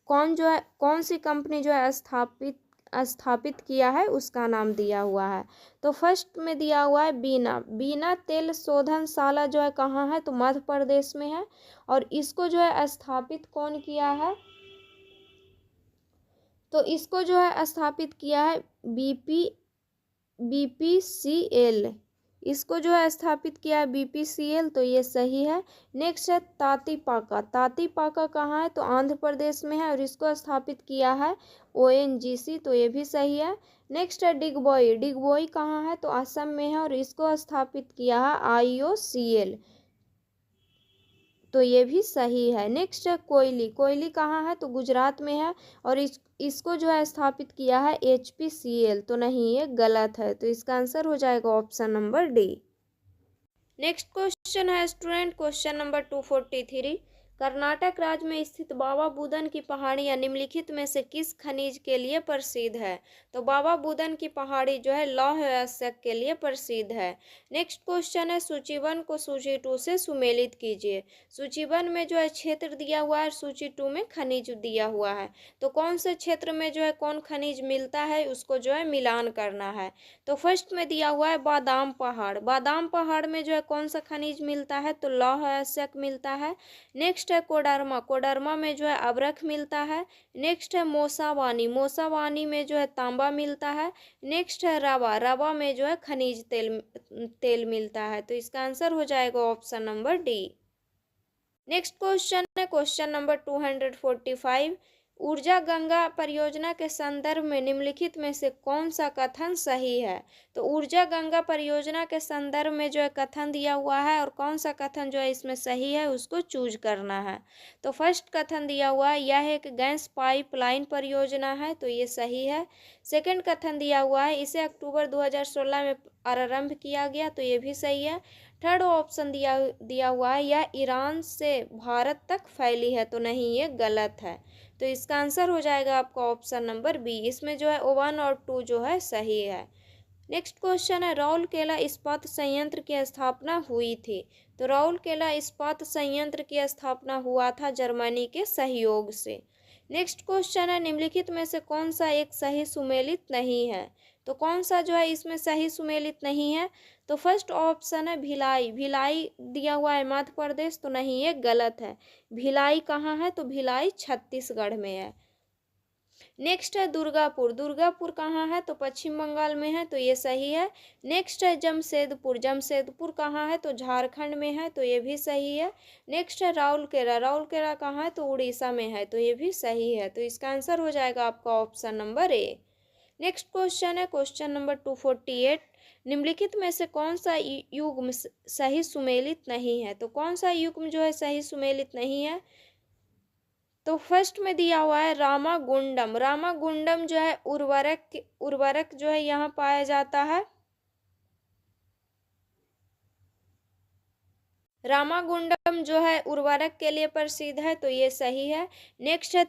कौन सी कंपनी जो है स्थापित किया है उसका नाम दिया हुआ है। तो फर्स्ट में दिया हुआ है बीना तेल शोधनशाला जो है कहाँ है? तो मध्य प्रदेश में है। और इसको जो है स्थापित कौन किया है? तो इसको जो है स्थापित किया है BPCL। इसको जो है स्थापित किया है BPCL, तो ये सही है। नेक्स्ट है तातीपाका कहाँ है? तो आंध्र प्रदेश में है और इसको स्थापित किया है ONGC, तो ये भी सही है। नेक्स्ट है डिगबोई कहाँ है? तो असम में है और इसको स्थापित किया है IOCL, तो ये भी सही है। नेक्स्ट है कोयली कहाँ है? तो गुजरात में है और इसको जो है स्थापित किया है HPCL, तो नहीं, ये गलत है। तो इसका आंसर हो जाएगा option number D. Next question है स्टूडेंट क्वेश्चन नंबर 243, कर्नाटक राज्य में स्थित बाबा बुदन की पहाड़ियाँ निम्नलिखित में से किस खनिज के लिए प्रसिद्ध है? तो बाबा बुदन की पहाड़ी जो है लौह अयस्क के लिए प्रसिद्ध है। नेक्स्ट क्वेश्चन है, सूची 1 को सूची 2 से सुमेलित कीजिए। सूची 1 में जो है क्षेत्र दिया हुआ है और सूची 2 में खनिज दिया हुआ है। तो कौन से क्षेत्र में जो है कौन खनिज मिलता है उसको जो है मिलान करना है। तो फर्स्ट में दिया हुआ है बादाम पहाड़ में जो है कौन सा खनिज मिलता है? तो लौह अयस्क मिलता है। नेक्स्ट है कोडरमा में जो है अभ्रक मिलता है। नेक्स्ट है मोसावानी में जो है तांबा मिलता है। नेक्स्ट है रवा में जो है खनिज तेल मिलता है। तो इसका आंसर हो जाएगा option number D. Next question है क्वेश्चन नंबर 245, ऊर्जा गंगा परियोजना के संदर्भ में निम्नलिखित में से कौन सा कथन सही है? तो ऊर्जा गंगा परियोजना के संदर्भ में जो है कथन दिया हुआ है और कौन सा कथन जो है इसमें सही है उसको चूज करना है। तो फर्स्ट कथन दिया हुआ है यह एक गैस पाइपलाइन परियोजना है, तो ये सही है। सेकंड कथन दिया हुआ है इसे अक्टूबर 2016 में आरंभ किया गया, तो ये भी सही है। थर्ड ऑप्शन दिया हुआ है यह ईरान से भारत तक फैली है, तो नहीं, ये गलत है। तो इसका आंसर हो जाएगा आपका ऑप्शन नंबर बी। इसमें जो है 1 और 2 जो है सही है। नेक्स्ट क्वेश्चन है, राउरकेला इस्पात संयंत्र की स्थापना हुई थी? तो राउरकेला इस्पात संयंत्र की स्थापना हुआ था जर्मनी के सहयोग से। नेक्स्ट क्वेश्चन है, निम्नलिखित में से कौन सा एक सही सुमेलित नहीं है? तो कौन सा जो है इसमें सही सुमेलित नहीं है? तो फर्स्ट ऑप्शन है भिलाई दिया हुआ है मध्य प्रदेश, तो नहीं, ये गलत है। भिलाई कहाँ है? तो भिलाई छत्तीसगढ़ में है। नेक्स्ट है दुर्गापुर कहाँ है? तो पश्चिम बंगाल में है, तो ये सही है। नेक्स्ट है जमशेदपुर कहाँ है? तो झारखंड में है, तो ये भी सही है। नेक्स्ट है राउरकेला कहाँ है? तो उड़ीसा में है, तो ये भी सही है। तो इसका आंसर हो जाएगा आपका option number A. Next question है क्वेश्चन नंबर 248, निम्नलिखित में से कौन सा युग्म सही सुमेलित नहीं है? तो कौन सा युग्म जो है सही सुमेलित नहीं है? तो फर्स्ट में दिया हुआ है रामागुंडम जो है उर्वरक जो है यहाँ पाया जाता है। रामागुंडम जो है उर्वरक के लिए प्रसिद्ध है, तो ये सही है। नेक्स्ट है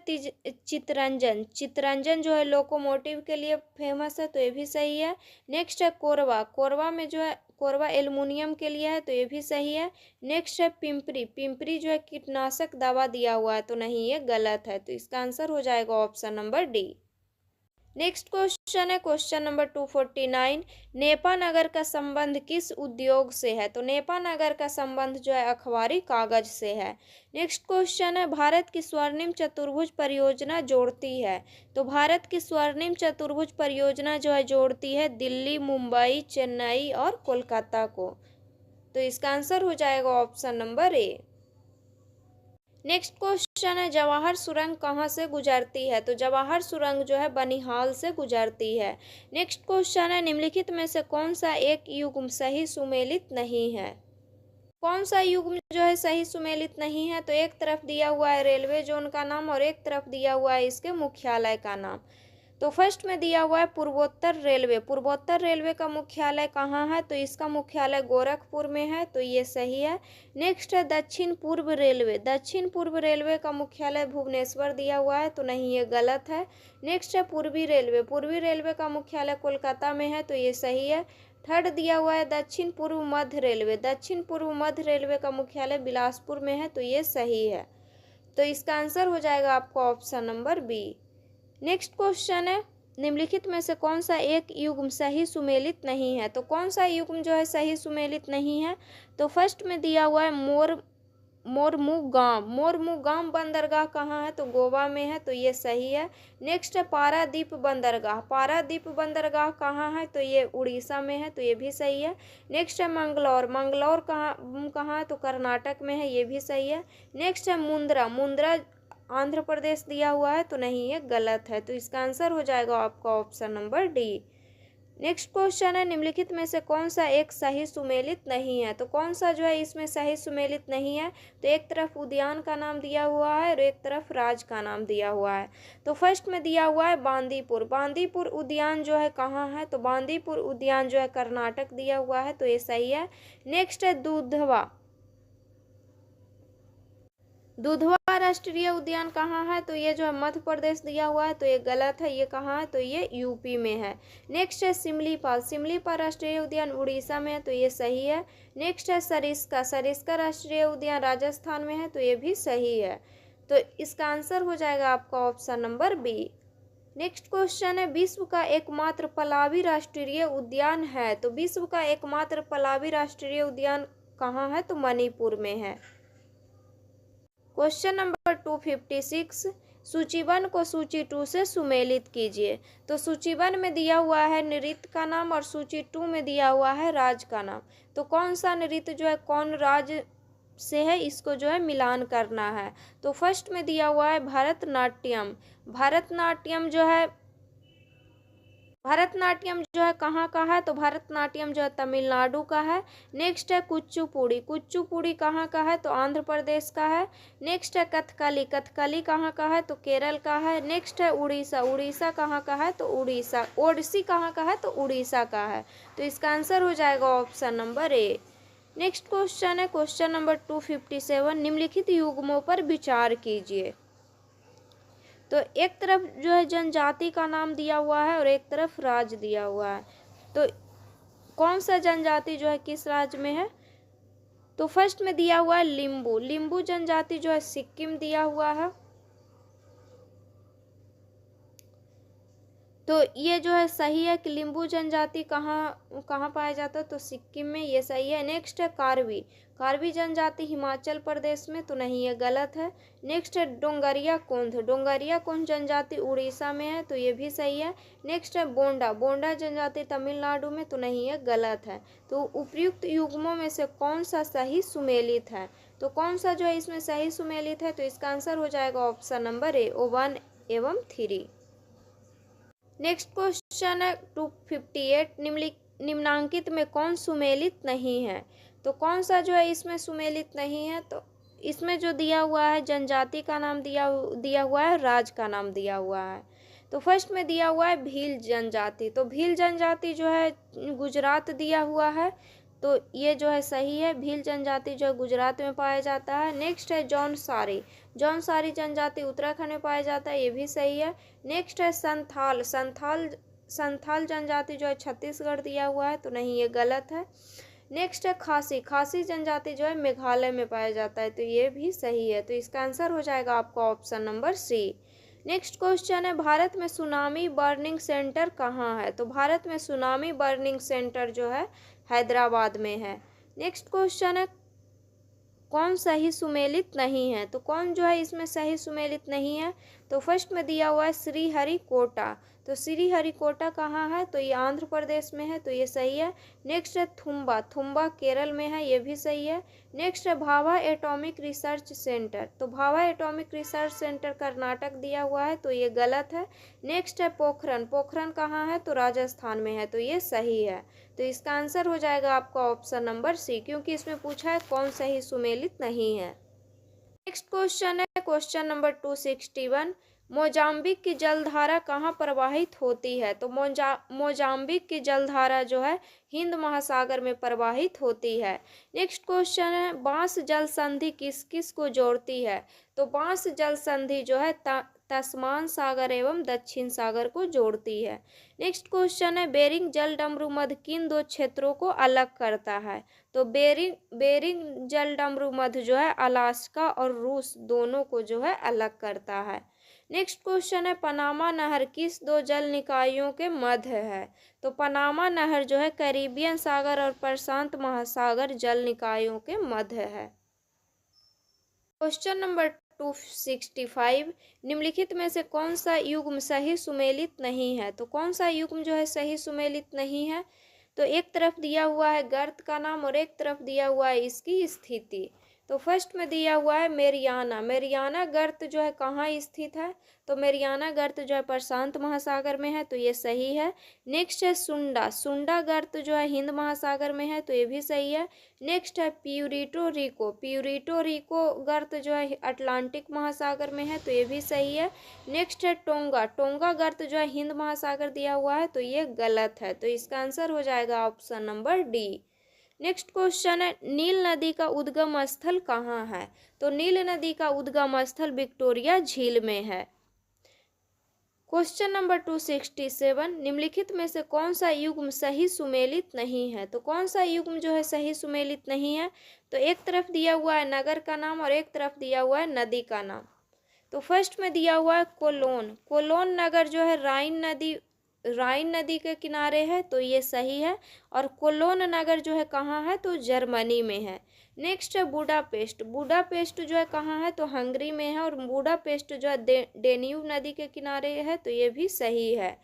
चितरंजन जो है लोकोमोटिव के लिए फेमस है, तो ये भी सही है। नेक्स्ट है कोरवा में जो है कोरवा एल्युमिनियम के लिए है, तो ये भी सही है। नेक्स्ट है पिंपरी जो है कीटनाशक दवा दिया हुआ है, तो नहीं, ये गलत है। तो इसका आंसर हो जाएगा option number D. Next question है क्वेश्चन नंबर 249। नेपा नगर का संबंध किस उद्योग से है? तो नेपा नगर का संबंध जो है अखबारी कागज से है। नेक्स्ट क्वेश्चन है भारत की स्वर्णिम चतुर्भुज परियोजना जोड़ती है? तो भारत की स्वर्णिम चतुर्भुज परियोजना जो है जोड़ती है दिल्ली, मुंबई, चेन्नई और कोलकाता को। तो इसका आंसर हो जाएगा option number A. Next question है जवाहर सुरंग कहाँ से गुजरती है? तो जवाहर सुरंग जो है बनिहाल से गुजरती है। नेक्स्ट क्वेश्चन है निम्नलिखित में से कौन सा एक युग्म सही सुमेलित नहीं है? कौन सा युग्म जो है सही सुमेलित नहीं है? तो एक तरफ दिया हुआ है रेलवे जोन का नाम और एक तरफ दिया हुआ है इसके मुख्यालय का नाम। तो फर्स्ट में दिया हुआ है पूर्वोत्तर रेलवे। पूर्वोत्तर रेलवे का मुख्यालय कहाँ है? तो इसका मुख्यालय गोरखपुर में है, तो ये सही है। नेक्स्ट है दक्षिण पूर्व रेलवे। दक्षिण पूर्व रेलवे का मुख्यालय भुवनेश्वर दिया हुआ है, तो नहीं, ये गलत है। नेक्स्ट है पूर्वी रेलवे। पूर्वी रेलवे का मुख्यालय कोलकाता में है, तो ये सही है। थर्ड दिया हुआ है दक्षिण पूर्व मध्य रेलवे। दक्षिण पूर्व मध्य रेलवे का मुख्यालय बिलासपुर में है, तो ये सही है। तो इसका आंसर हो जाएगा आपका option number B. Next question है निम्नलिखित में से कौन सा एक युग्म सही सुमेलित नहीं है? तो कौन सा युग्म जो है सही सुमेलित नहीं है? तो फर्स्ट में दिया हुआ है मोरमुगाम। मोरमुगाम बंदरगाह कहाँ है? तो गोवा में है, तो ये सही है। नेक्स्ट है पारादीप बंदरगाह। पारादीप बंदरगाह कहाँ है? तो ये उड़ीसा में है, तो ये भी सही है। नेक्स्ट है मंगलौर। मंगलौर कहाँ है? तो कर्नाटक में है, ये भी सही है। नेक्स्ट है मुंद्रा। मुंद्रा आंध्र प्रदेश दिया हुआ है, तो नहीं, ये गलत है। तो इसका आंसर हो जाएगा आपका option number D. Next question है निम्नलिखित में से कौन सा एक सही सुमेलित नहीं है? तो कौन सा जो है इसमें सही सुमेलित नहीं है? तो एक तरफ उद्यान का नाम दिया हुआ है और एक तरफ राज्य का नाम दिया हुआ है। तो फर्स्ट में दिया हुआ है बांदीपुर। बांदीपुर उद्यान जो है कहाँ है? तो बांदीपुर उद्यान जो है कर्नाटक दिया हुआ है, तो ये सही है। नेक्स्ट है दुधवा। दुधवा राष्ट्रीय उद्यान कहाँ है? तो ये जो है मध्य प्रदेश दिया हुआ है, तो ये गलत है। ये कहाँ है? तो ये यूपी में है। नेक्स्ट है सिमलीपाल। सिमलीपाल राष्ट्रीय उद्यान उड़ीसा में है, तो ये सही है। नेक्स्ट है सरिस्का। सरिस्का राष्ट्रीय उद्यान राजस्थान में है, तो ये भी सही है। तो इसका आंसर हो जाएगा आपका option number B. Next question है विश्व का एकमात्र पलावी राष्ट्रीय उद्यान है? तो विश्व का एकमात्र पलावी राष्ट्रीय उद्यान कहाँ है? तो मणिपुर में है। Question number 256। सूचीबन को सूची 2 से सुमेलित कीजिए। तो सूचीबन में दिया हुआ है नृत्य का नाम और सूची 2 में दिया हुआ है राज्य का नाम। तो कौन सा नृत्य जो है कौन राज्य से है, इसको जो है मिलान करना है। तो फर्स्ट में दिया हुआ है भरतनाट्यम। भरतनाट्यम जो है कहाँ का है? तो भरतनाट्यम जो है तमिलनाडु का है। नेक्स्ट है कुच्चुपुड़ी। कुच्चुपुड़ी कहाँ का है? तो आंध्र प्रदेश का है। नेक्स्ट है कथकली। कथकली कहाँ का है? तो केरल का है। नेक्स्ट है उड़ीसा। उड़ीसा कहाँ का है? तो उड़ीसा। ओडिसी कहाँ का है? तो उड़ीसा का है। तो इसका आंसर हो जाएगा option number A. Next question है क्वेश्चन नंबर 257। निम्नलिखित युग्मों पर विचार कीजिए। तो एक तरफ जो है जनजाति का नाम दिया हुआ है और एक तरफ राज्य दिया हुआ है। तो कौन सा जनजाति जो है किस राज्य में है? तो फर्स्ट में दिया हुआ है लिम्बू। लिम्बू जनजाति जो है सिक्किम दिया हुआ है। तो ये जो है सही है कि लिम्बू जनजाति कहाँ कहाँ पाया जाता है? तो सिक्किम में, ये सही है। नेक्स्ट है कार्बी। कार्बी जनजाति हिमाचल प्रदेश में, तो नहीं, ये गलत है। नेक्स्ट है डोंगरिया कोंध। डोंगरिया कोंध जनजाति उड़ीसा में है, तो ये भी सही है। नेक्स्ट है बोंडा। बोंडा जनजाति तमिलनाडु में, तो नहीं, ये गलत है। तो उपयुक्त युग्मों में से कौन सा सही सुमेलित है? तो कौन सा जो है इसमें सही सुमेलित है? तो इसका आंसर हो जाएगा ऑप्शन नंबर ए, 1 एवं 3। नेक्स्ट क्वेश्चन है 258। निम्नांकित में कौन सुमेलित नहीं है? तो कौन सा जो है इसमें सुमेलित नहीं है? तो इसमें जो दिया हुआ है जनजाति का नाम दिया हुआ है, राज्य का नाम दिया हुआ है। तो फर्स्ट में दिया हुआ है भील जनजाति। तो भील जनजाति जो है गुजरात दिया हुआ है, तो ये जो है सही है। भील जनजाति जो है गुजरात में पाया जाता है। नेक्स्ट है जौनसारी। जौनसारी जनजाति उत्तराखंड में पाया जाता है, ये भी सही है। नेक्स्ट है संथाल। संथाल जनजाति जो है छत्तीसगढ़ दिया हुआ है, तो नहीं, ये गलत है। नेक्स्ट है खासी। खासी जनजाति जो है मेघालय में पाया जाता है, तो ये भी सही है। तो इसका आंसर हो जाएगा आपका option number C. Next question है भारत में सुनामी बर्निंग सेंटर कहाँ है? तो भारत में सुनामी बर्निंग सेंटर जो है हैदराबाद में है। नेक्स्ट क्वेश्चन है कौन सही सुमेलित नहीं है? तो कौन जो है इसमें सही सुमेलित नहीं है? तो फर्स्ट में दिया हुआ है श्रीहरिकोटा। तो श्रीहरिकोटा कहाँ है? तो ये आंध्र प्रदेश में है, तो ये सही है। नेक्स्ट है थुम्बा, थुम्बा केरल में है, ये भी सही है। नेक्स्ट है भाभा एटॉमिक रिसर्च सेंटर। तो Bhabha atomic research centre Karnataka दिया हुआ है, तो ये गलत है। नेक्स्ट है पोखरन, पोखरन कहाँ है? तो राजस्थान में है, तो ये सही है। तो इसका आंसर हो जाएगा आपका ऑप्शन नंबर सी, क्योंकि इसमें पूछा है कौन सही सुमेलित नहीं है। नेक्स्ट क्वेश्चन है क्वेश्चन नंबर 261, मोजाम्बिक की जलधारा कहाँ प्रवाहित होती है? तो मोजाम्बिक की जलधारा जो है हिंद महासागर में प्रवाहित होती है। नेक्स्ट क्वेश्चन है बांस जल संधि किस किस को जोड़ती है? तो बांस जल संधि जो है तस्मान सागर एवं दक्षिण सागर को जोड़ती है। नेक्स्ट क्वेश्चन है बेरिंग जल डमरू मध्य किन दो क्षेत्रों को अलग करता है? तो बेरिंग जल डमरू मध्य जो है अलास्का और रूस दोनों को जो है अलग करता है। नेक्स्ट क्वेश्चन है पनामा नहर किस दो जल निकायों के मध्य है? तो पनामा नहर जो है कैरिबियन सागर और प्रशांत महासागर जल निकायों के मध्य है। क्वेश्चन नंबर 265, निम्नलिखित में से कौन सा युग्म सही सुमेलित नहीं है? तो कौन सा युग्म जो है सही सुमेलित नहीं है? तो एक तरफ दिया हुआ है गर्त का नाम और एक तरफ दिया हुआ है इसकी स्थिति। तो फर्स्ट में दिया हुआ है मेरियाना, मेरियाना गर्त जो है कहाँ स्थित है? तो मेरियाना गर्त जो है प्रशांत महासागर में है, तो ये सही है। नेक्स्ट है सुंडा, सुंडा गर्त जो है हिंद महासागर में है, तो ये भी सही है। नेक्स्ट है प्यूरिटो रिको, प्यूरिटो रिको गर्त जो है अटलांटिक महासागर में है, तो ये भी सही है। नेक्स्ट है टोंगा, टोंगा गर्त जो है हिंद महासागर दिया हुआ है, तो ये गलत है। तो इसका आंसर हो जाएगा option number D. Next question है नील नदी का उद्गम स्थल कहाँ है? तो नील नदी का उद्गम स्थल विक्टोरिया झील में है। क्वेश्चन नंबर 267, निम्नलिखित में से कौन सा युग्म सही सुमेलित नहीं है? तो कौन सा युग्म जो है सही सुमेलित नहीं है? तो एक तरफ दिया हुआ है नगर का नाम और एक तरफ दिया हुआ है नदी का नाम। तो फर्स्ट में दिया हुआ है कोलोन, कोलोन नगर जो है राइन नदी के किनारे है, तो ये सही है। और कोलोन नगर जो है कहाँ है? तो जर्मनी में है। नेक्स्ट है बुडापेस्ट, बुडापेस्ट जो है कहाँ है? तो हंगरी में है और बुडापेस्ट जो है डेन्यूब नदी के किनारे है, तो ये भी सही है।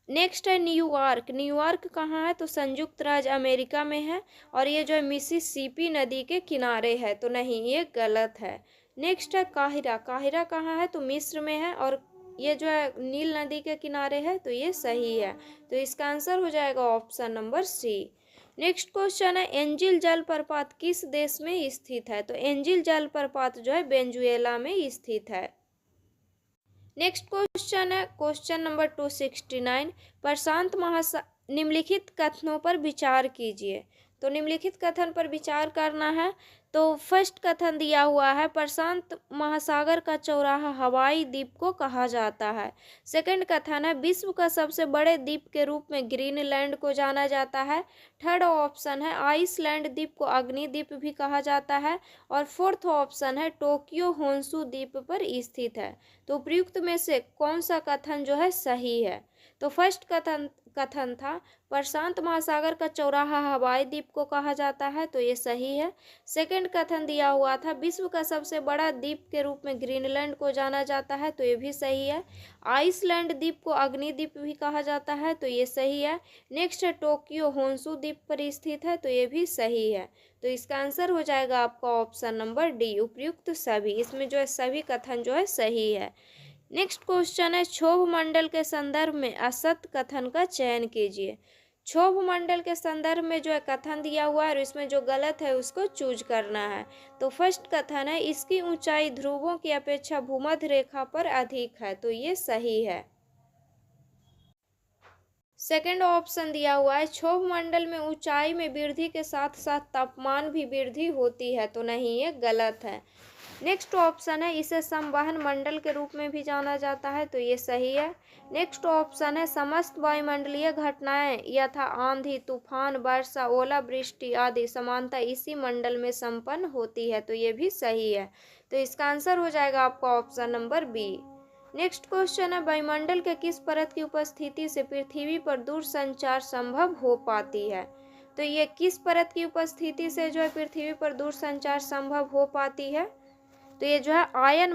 नेक्स्ट है न्यूयॉर्क, न्यूयॉर्क कहाँ है? तो संयुक्त राज्य अमेरिका में है और ये जो है मिसिसिपी नदी के किनारे है, तो नहीं, ये गलत है। नेक्स्ट है काहिरा, काहिरा कहाँ है? तो मिस्र में है और ये जो है नील नदी के किनारे है, तो ये सही है। तो इसका आंसर हो जाएगा option number C. Next question है एंजिल जलप्रपात किस देश में स्थित है? तो एंजिल जलप्रपात जो है वेनेजुएला में स्थित है। नेक्स्ट क्वेश्चन है क्वेश्चन नंबर 269, प्रशांत निम्नलिखित कथनों पर विचार कीजिए। तो निम्नलिखित कथन पर विचार करना है। तो फर्स्ट कथन दिया हुआ है प्रशांत महासागर का चौराहा हवाई द्वीप को कहा जाता है। सेकंड कथन है विश्व का सबसे बड़े द्वीप के रूप में ग्रीनलैंड को जाना जाता है। थर्ड ऑप्शन है आइसलैंड द्वीप को अग्नि द्वीप भी कहा जाता है। और फोर्थ ऑप्शन है टोक्यो होन्शु द्वीप पर स्थित है। तो उपयुक्त में से कौन सा कथन जो है सही है? तो फर्स्ट कथन था प्रशांत महासागर का चौराहा हवाई द्वीप को कहा जाता है, तो ये सही है। सेकंड कथन दिया हुआ था विश्व का सबसे बड़ा द्वीप के रूप में ग्रीनलैंड को जाना जाता है, तो ये भी सही है। आइसलैंड द्वीप को अग्नि द्वीप भी कहा जाता है, तो ये सही है। नेक्स्ट है टोक्यो होन्शु द्वीप पर स्थित है, तो ये भी सही है। तो इसका आंसर हो जाएगा आपका ऑप्शन नंबर डी, उपयुक्त सभी। इसमें जो है सभी कथन जो है सही है। नेक्स्ट क्वेश्चन है क्षोभ मंडल के संदर्भ में असत कथन का चयन कीजिए। क्षोभ मंडल के संदर्भ में जो है कथन दिया हुआ है और इसमें जो गलत है उसको चूज करना है। तो फर्स्ट कथन है इसकी ऊंचाई ध्रुवों की अपेक्षा भूमध्य रेखा पर अधिक है, तो ये सही है। सेकंड ऑप्शन दिया हुआ है क्षोभ मंडल में ऊंचाई में वृद्धि के साथ साथ तापमान भी वृद्धि होती है, तो नहीं, ये गलत है। नेक्स्ट ऑप्शन है इसे संवहन मंडल के रूप में भी जाना जाता है, तो ये सही है। नेक्स्ट ऑप्शन है समस्त वायुमंडलीय घटनाएं यथा आंधी, तूफान, वर्षा, ओलावृष्टि आदि समानता इसी मंडल में संपन्न होती है, तो ये भी सही है। तो इसका आंसर हो जाएगा आपका option number B. Next question है, वायुमंडल के किस परत की उपस्थिति से पृथ्वी पर दूरसंचार संभव हो पाती है? तो ये किस परत की उपस्थिति से जो है पृथ्वी पर दूरसंचार संभव हो पाती है? तो ये जो है आयन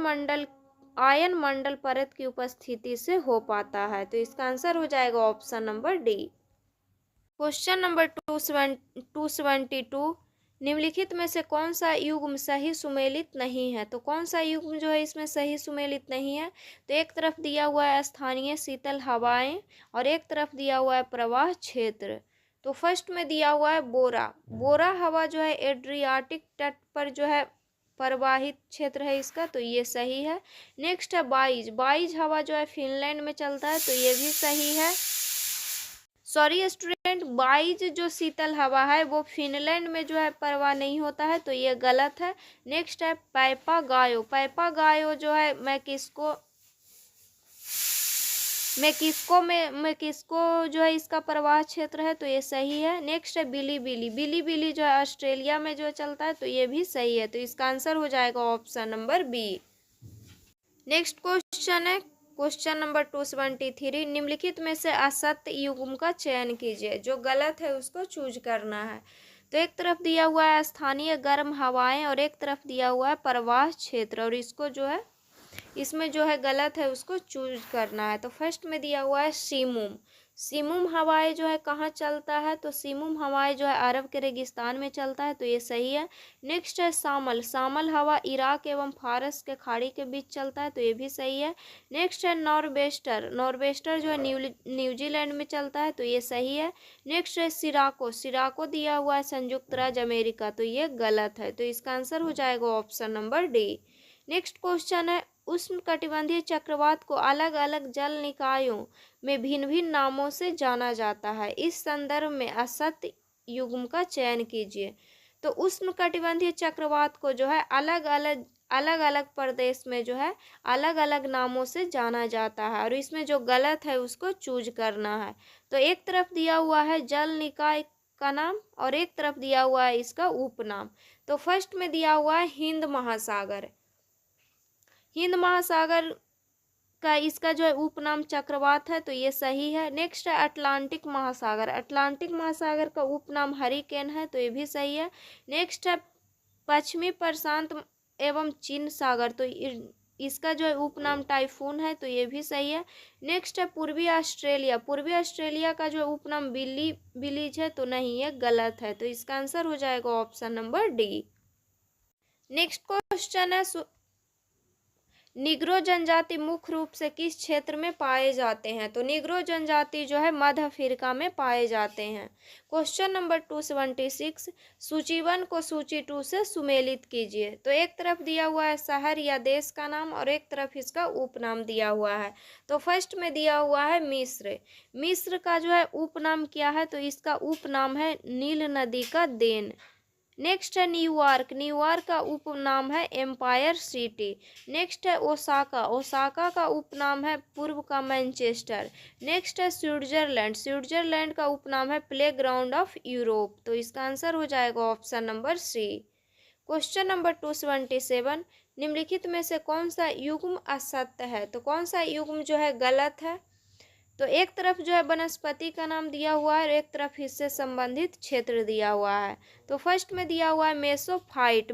मंडल परत की उपस्थिति से हो पाता है। तो इसका आंसर हो जाएगा option number D. Question number 272, निम्नलिखित में से कौन सा युग्म सही सुमेलित नहीं है? तो कौन सा युग्म जो है इसमें सही सुमेलित नहीं है? तो एक तरफ दिया हुआ है स्थानीय शीतल हवाएं और एक तरफ दिया हुआ है प्रवाह क्षेत्र। तो फर्स्ट में दिया हुआ है बोरा हवा जो है एड्रियाटिक तट पर जो है प्रवाहित क्षेत्र है इसका, तो ये सही है। नेक्स्ट है बाइज हवा जो है फिनलैंड में चलता है, तो ये भी सही है। सॉरी स्टूडेंट, बाइज जो शीतल हवा है वो फिनलैंड में जो है परवाह नहीं होता है, तो ये गलत है। नेक्स्ट है पैपागायो जो है मैक्सिको जो है इसका प्रवाह क्षेत्र है, तो ये सही है। नेक्स्ट है बिली जो है ऑस्ट्रेलिया में जो चलता है, तो ये भी सही है। तो इसका आंसर हो जाएगा option number B. Next question है क्वेश्चन नंबर 273, निम्नलिखित में से असत्य युग्म का चयन कीजिए। जो गलत है उसको चूज करना है। तो एक तरफ दिया हुआ है स्थानीय गर्म हवाएं और एक तरफ दिया हुआ है प्रवाह क्षेत्र, और इसको जो है इसमें जो है गलत है उसको चूज करना है। तो फर्स्ट में दिया हुआ है सीमुम हवाएं जो है कहाँ चलता है? तो सीमुम हवाएं जो है अरब के रेगिस्तान में चलता है, तो ये सही है। नेक्स्ट है सामल हवा इराक एवं फारस के खाड़ी के बीच चलता है, तो ये भी सही है। नेक्स्ट है नॉर्वेस्टर जो है न्यूजीलैंड में चलता है, तो ये सही है। नेक्स्ट है सिराको दिया हुआ है संयुक्त राज्य अमेरिका, तो ये गलत है। तो इसका आंसर हो जाएगा option number D. Next question है, उष्णकटिबंधीय चक्रवात को अलग अलग जल निकायों में भिन्न भिन्न नामों से जाना जाता है। इस संदर्भ में असत्य युग्म का चयन कीजिए। तो उष्णकटिबंधीय चक्रवात को जो है अलग अलग प्रदेश में जो है अलग अलग नामों से जाना जाता है, और इसमें जो गलत है उसको चूज करना है। तो एक तरफ दिया हुआ है जल निकाय का नाम और एक तरफ दिया हुआ है इसका उपनाम। तो फर्स्ट में दिया हुआ है हिंद महासागर का इसका जो है उपनाम चक्रवात है, तो ये सही है। नेक्स्ट है अटलांटिक महासागर का उपनाम हरिकेन है, तो ये भी सही है। नेक्स्ट है पश्चिमी प्रशांत एवं चीन सागर, तो इसका जो है उपनाम टाइफून है, तो ये भी सही है। नेक्स्ट है पूर्वी ऑस्ट्रेलिया का जो उपनाम बिलीज है, तो नहीं, ये गलत है। तो इसका आंसर हो जाएगा option number D. Next question है, निग्रो जनजाति मुख्य रूप से किस क्षेत्र में पाए जाते हैं? तो निग्रो जनजाति जो है मध्य अफ्रीका में पाए जाते हैं। क्वेश्चन नंबर 276, सूची 1 को सूची 2 से सुमेलित कीजिए। तो एक तरफ दिया हुआ है शहर या देश का नाम और एक तरफ इसका उपनाम दिया हुआ है। तो फर्स्ट में दिया हुआ है मिस्र का जो है उपनाम क्या है? तो इसका उपनाम है नील नदी का देन। नेक्स्ट है न्यूयॉर्क का उपनाम है एम्पायर सिटी। नेक्स्ट है ओसाका का उपनाम है पूर्व का मैनचेस्टर। नेक्स्ट है स्विट्जरलैंड का उपनाम है प्ले ग्राउंड ऑफ यूरोप। तो इसका आंसर हो जाएगा option number C. Question number 277, निम्नलिखित में से कौन सा युग्म असत्य है? तो कौन सा युग्म जो है गलत है? तो एक तरफ जो है वनस्पति का नाम दिया हुआ है और एक तरफ इससे संबंधित क्षेत्र दिया हुआ है। तो फर्स्ट में दिया हुआ है मेसोफाइट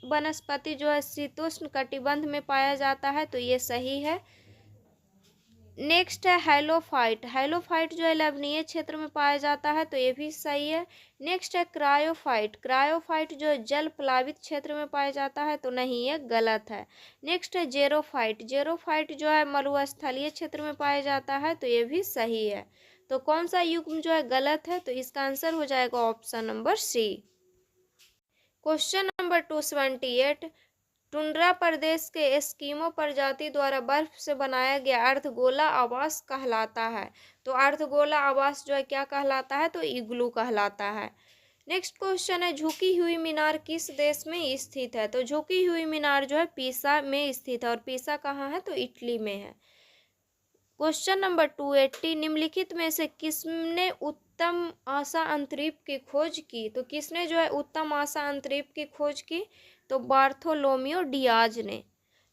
वनस्पति जो है शीतोष्ण कटिबंध में पाया जाता है, तो ये सही है। नेक्स्ट है हैलोफाइट जो है लवणीय क्षेत्र में पाया जाता है, तो ये भी सही है। नेक्स्ट है क्रायोफाइट जो है जल प्लावित क्षेत्र में पाया जाता है, तो नहीं, ये गलत है। नेक्स्ट है जेरोफाइट जो है मरुस्थलीय क्षेत्र में पाया जाता है, तो ये भी सही है। तो कौन सा युग्म जो है गलत है? तो इसका आंसर हो जाएगा option number C. Question number 278, tundra प्रदेश के एस्किमो प्रजाति द्वारा बर्फ से बनाया गया अर्धगोला आवास कहलाता है। तो अर्धगोला आवास जो है क्या कहलाता है? तो इग्लू कहलाता है। नेक्स्ट क्वेश्चन है, झुकी हुई मीनार किस देश में स्थित है? तो झुकी हुई मीनार जो है पीसा में स्थित है, और पीसा कहाँ है? तो इटली में है। क्वेश्चन नंबर 280, निम्नलिखित में से किसने उत्तम आशा अंतरिक्ष की खोज की? तो किसने जो है उत्तम आशा अंतरिक्ष की खोज की? तो बार्थोलोमियो डियाज ने।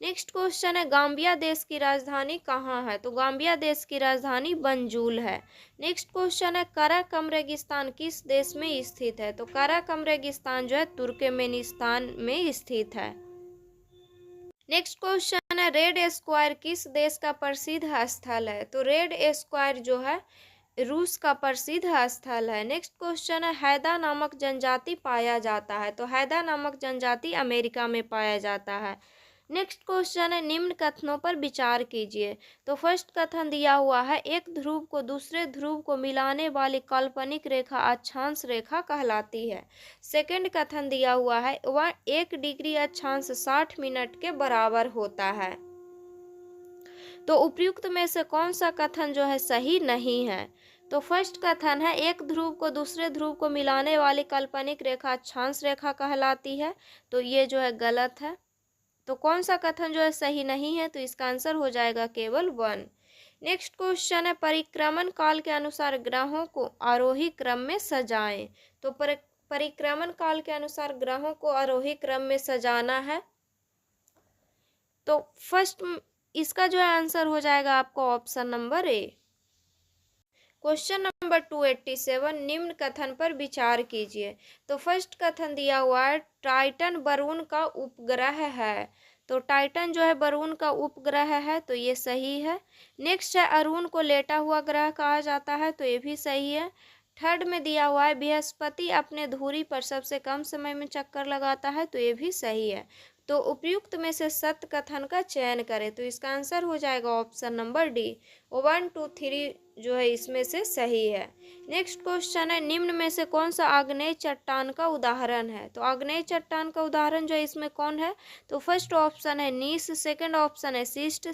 नेक्स्ट क्वेश्चन है गाम्बिया देश की राजधानी कहाँ है? तो गाम्बिया देश की राजधानी बंजूल है। नेक्स्ट क्वेश्चन है कराकम रेगिस्तान किस देश में स्थित है? तो कराकम रेगिस्तान जो है तुर्कमेनिस्तान में स्थित है। नेक्स्ट क्वेश्चन है रेड स्क्वायर किस देश का प्रसिद्ध स्थल है? तो रेड स्क्वायर जो है रूस का प्रसिद्ध स्थल है। नेक्स्ट क्वेश्चन है हैदा नामक जनजाति पाया जाता है? तो हैदा नामक जनजाति अमेरिका में पाया जाता है। नेक्स्ट क्वेश्चन है निम्न कथनों पर विचार कीजिए। तो फर्स्ट कथन दिया हुआ है एक ध्रुव को दूसरे ध्रुव को मिलाने वाली काल्पनिक रेखा अक्षांश रेखा कहलाती है। सेकंड कथन दिया हुआ है वह 1 डिग्री अक्षांश 60 मिनट के बराबर होता है। तो उपयुक्त में से कौन सा कथन जो है सही नहीं है? तो फर्स्ट कथन है एक ध्रुव को दूसरे ध्रुव को मिलाने वाली काल्पनिक रेखा अक्षांश रेखा कहलाती है, तो ये जो है गलत है। तो कौन सा कथन जो है सही नहीं है? तो इसका आंसर हो जाएगा केवल 1। नेक्स्ट क्वेश्चन है परिक्रमण काल के अनुसार ग्रहों को आरोही क्रम में सजाएं। तो परिक्रमण काल के अनुसार ग्रहों को आरोही क्रम में सजाना है, तो फर्स्ट इसका जो है आंसर हो जाएगा आपको option number A. Question number 287 निम्न कथन पर विचार कीजिए। तो फर्स्ट कथन दिया हुआ है टाइटन वरुण का उपग्रह है। तो टाइटन जो है वरुण का उपग्रह है, तो ये सही है। नेक्स्ट है अरुण को लेटा हुआ ग्रह कहा जाता है, तो ये भी सही है। थर्ड में दिया हुआ है बृहस्पति अपने धुरी पर सबसे कम समय में चक्कर लगाता है, तो ये भी सही है। तो उपयुक्त में से सत्य कथन का चयन करें, तो इसका आंसर हो जाएगा ऑप्शन नंबर डी। 1 2 3 जो है इसमें से सही है। नेक्स्ट क्वेश्चन है निम्न में से कौन सा आग्नेय चट्टान का उदाहरण है? तो आग्नेय चट्टान का उदाहरण जो है इसमें कौन है? तो फर्स्ट ऑप्शन है नीस, सेकंड ऑप्शन है सिस्ट,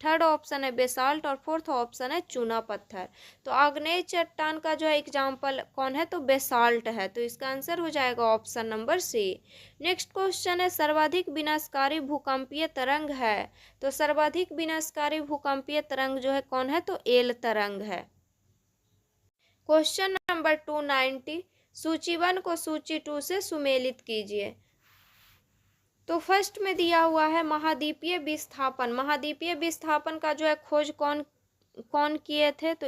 थर्ड ऑप्शन है बेसाल्ट और फोर्थ ऑप्शन है चूना पत्थर। तो आग्नेय चट्टान का जो है एग्जाम्पल कौन है? तो बेसाल्ट है, तो इसका आंसर हो जाएगा option number C. Next question है सर्वाधिक विनाशकारी भूकंपीय तरंग है। तो सर्वाधिक विनाशकारी भूकंपीय तरंग जो है कौन है? तो एल तरंग है। क्वेश्चन नंबर 290 सूची 1 को सूची 2 से सुमेलित कीजिए। तो फर्स्ट में दिया हुआ है महाद्वीपीय विस्थापन। महाद्वीपीय विस्थापन का जो है खोज कौन कौन किए थे? तो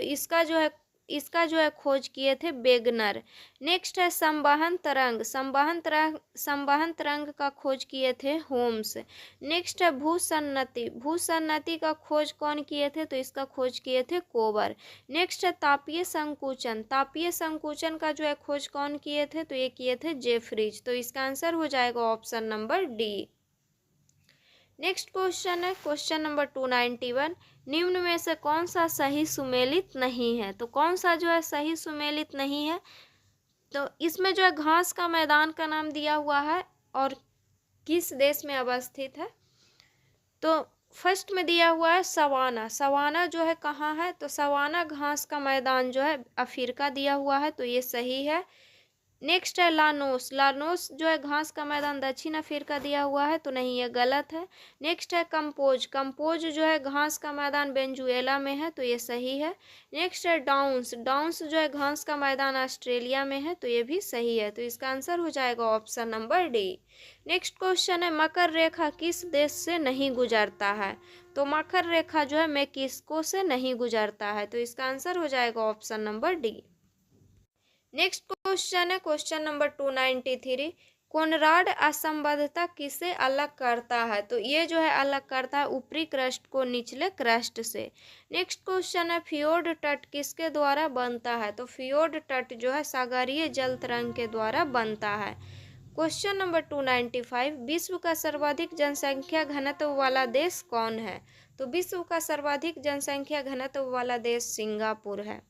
इसका जो है खोज किए थे वेगनर। नेक्स्ट है संवहन तरंग। संवहन तरंग का खोज किए थे होम्स। नेक्स्ट है भूसन्नति। भूसन्नति का खोज कौन किए थे? तो इसका खोज किए थे कोबर। नेक्स्ट है तापीय संकुचन। तापीय संकुचन का जो है खोज कौन किए थे? तो ये किए थे जेफरीज। तो इसका आंसर हो जाएगा option number D. Next question है क्वेश्चन नंबर 291 निम्न में से कौन सा सही सुमेलित नहीं है? तो कौन सा जो है सही सुमेलित नहीं है? तो इसमें जो है घास का मैदान का नाम दिया हुआ है और किस देश में अवस्थित है? तो फर्स्ट में दिया हुआ है सवाना। सवाना जो है कहाँ है? तो सवाना घास का मैदान जो है अफ्रीका दिया हुआ है, तो ये सही है। नेक्स्ट है लानोस। लानोस जो है घास का मैदान दक्षिण अफ्रीका दिया हुआ है, तो नहीं, ये गलत है। नेक्स्ट है कंपोज। कंपोज जो है घास का मैदान वेनेजुएला में है, तो ये सही है। नेक्स्ट है डाउन्स। डाउन्स जो है घास का मैदान ऑस्ट्रेलिया में है, तो ये भी सही है। तो इसका आंसर हो जाएगा option number D. Next question है मकर रेखा किस देश से नहीं गुजरता है? तो मकर रेखा जो है मेक्सिको से नहीं गुजरता है, तो इसका आंसर हो जाएगा option number D. Next question है क्वेश्चन नंबर 293 कोनराड असंबद्धता किसे अलग करता है? तो ये जो है अलग करता है ऊपरी क्रस्ट को निचले क्रस्ट से। नेक्स्ट क्वेश्चन है फियोर्ड तट किसके द्वारा बनता है? तो फियोर्ड तट जो है सागरीय जल तरंग के द्वारा बनता है। क्वेश्चन नंबर 295 विश्व का सर्वाधिक जनसंख्या घनत्व वाला देश कौन है? तो विश्व का सर्वाधिक जनसंख्या घनत्व वाला देश सिंगापुर है।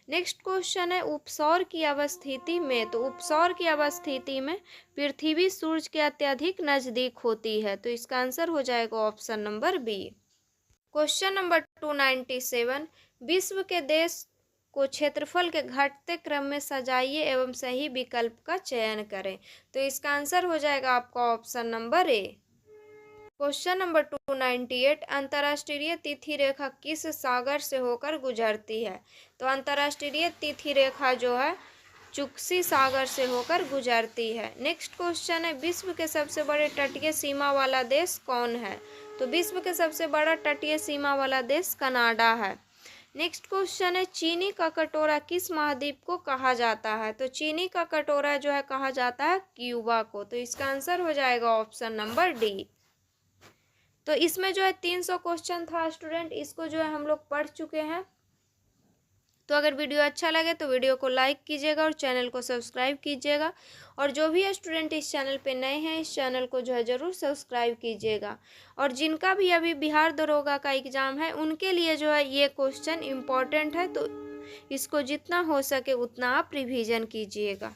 नेक्स्ट क्वेश्चन है उपसौर की अवस्थिति में। तो उपसौर की अवस्थिति में पृथ्वी सूर्य के अत्यधिक नजदीक होती है, तो इसका आंसर हो जाएगा option number B. Question number 297 विश्व के देश को क्षेत्रफल के घटते क्रम में सजाइए एवं सही विकल्प का चयन करें, तो इसका आंसर हो जाएगा आपका option number A. Question number 298 अंतर्राष्ट्रीय तिथि रेखा किस सागर से होकर गुजरती है? तो अंतर्राष्ट्रीय तिथि रेखा जो है चुक्सी सागर से होकर गुजरती है। नेक्स्ट क्वेश्चन है, विश्व के सबसे बड़े तटीय सीमा वाला देश कौन है? तो विश्व के सबसे बड़ा तटीय सीमा वाला देश कनाडा है। नेक्स्ट क्वेश्चन है, चीनी का कटोरा किस महाद्वीप को कहा जाता है? तो चीनी का कटोरा जो है कहा जाता है क्यूबा को। तो इसका आंसर हो जाएगा ऑप्शन नंबर डी। तो इसमें जो है 300 क्वेश्चन था स्टूडेंट, इसको जो है हम लोग पढ़ चुके हैं। तो अगर वीडियो अच्छा लगे तो वीडियो को लाइक कीजिएगा और चैनल को सब्सक्राइब कीजिएगा। और जो भी स्टूडेंट इस चैनल पे नए हैं, इस चैनल को जो है ज़रूर सब्सक्राइब कीजिएगा। और जिनका भी अभी बिहार दरोगा का एग्ज़ाम है, उनके लिए जो है ये क्वेश्चन इम्पॉर्टेंट है, तो इसको जितना हो सके उतना आप रिवीजन कीजिएगा।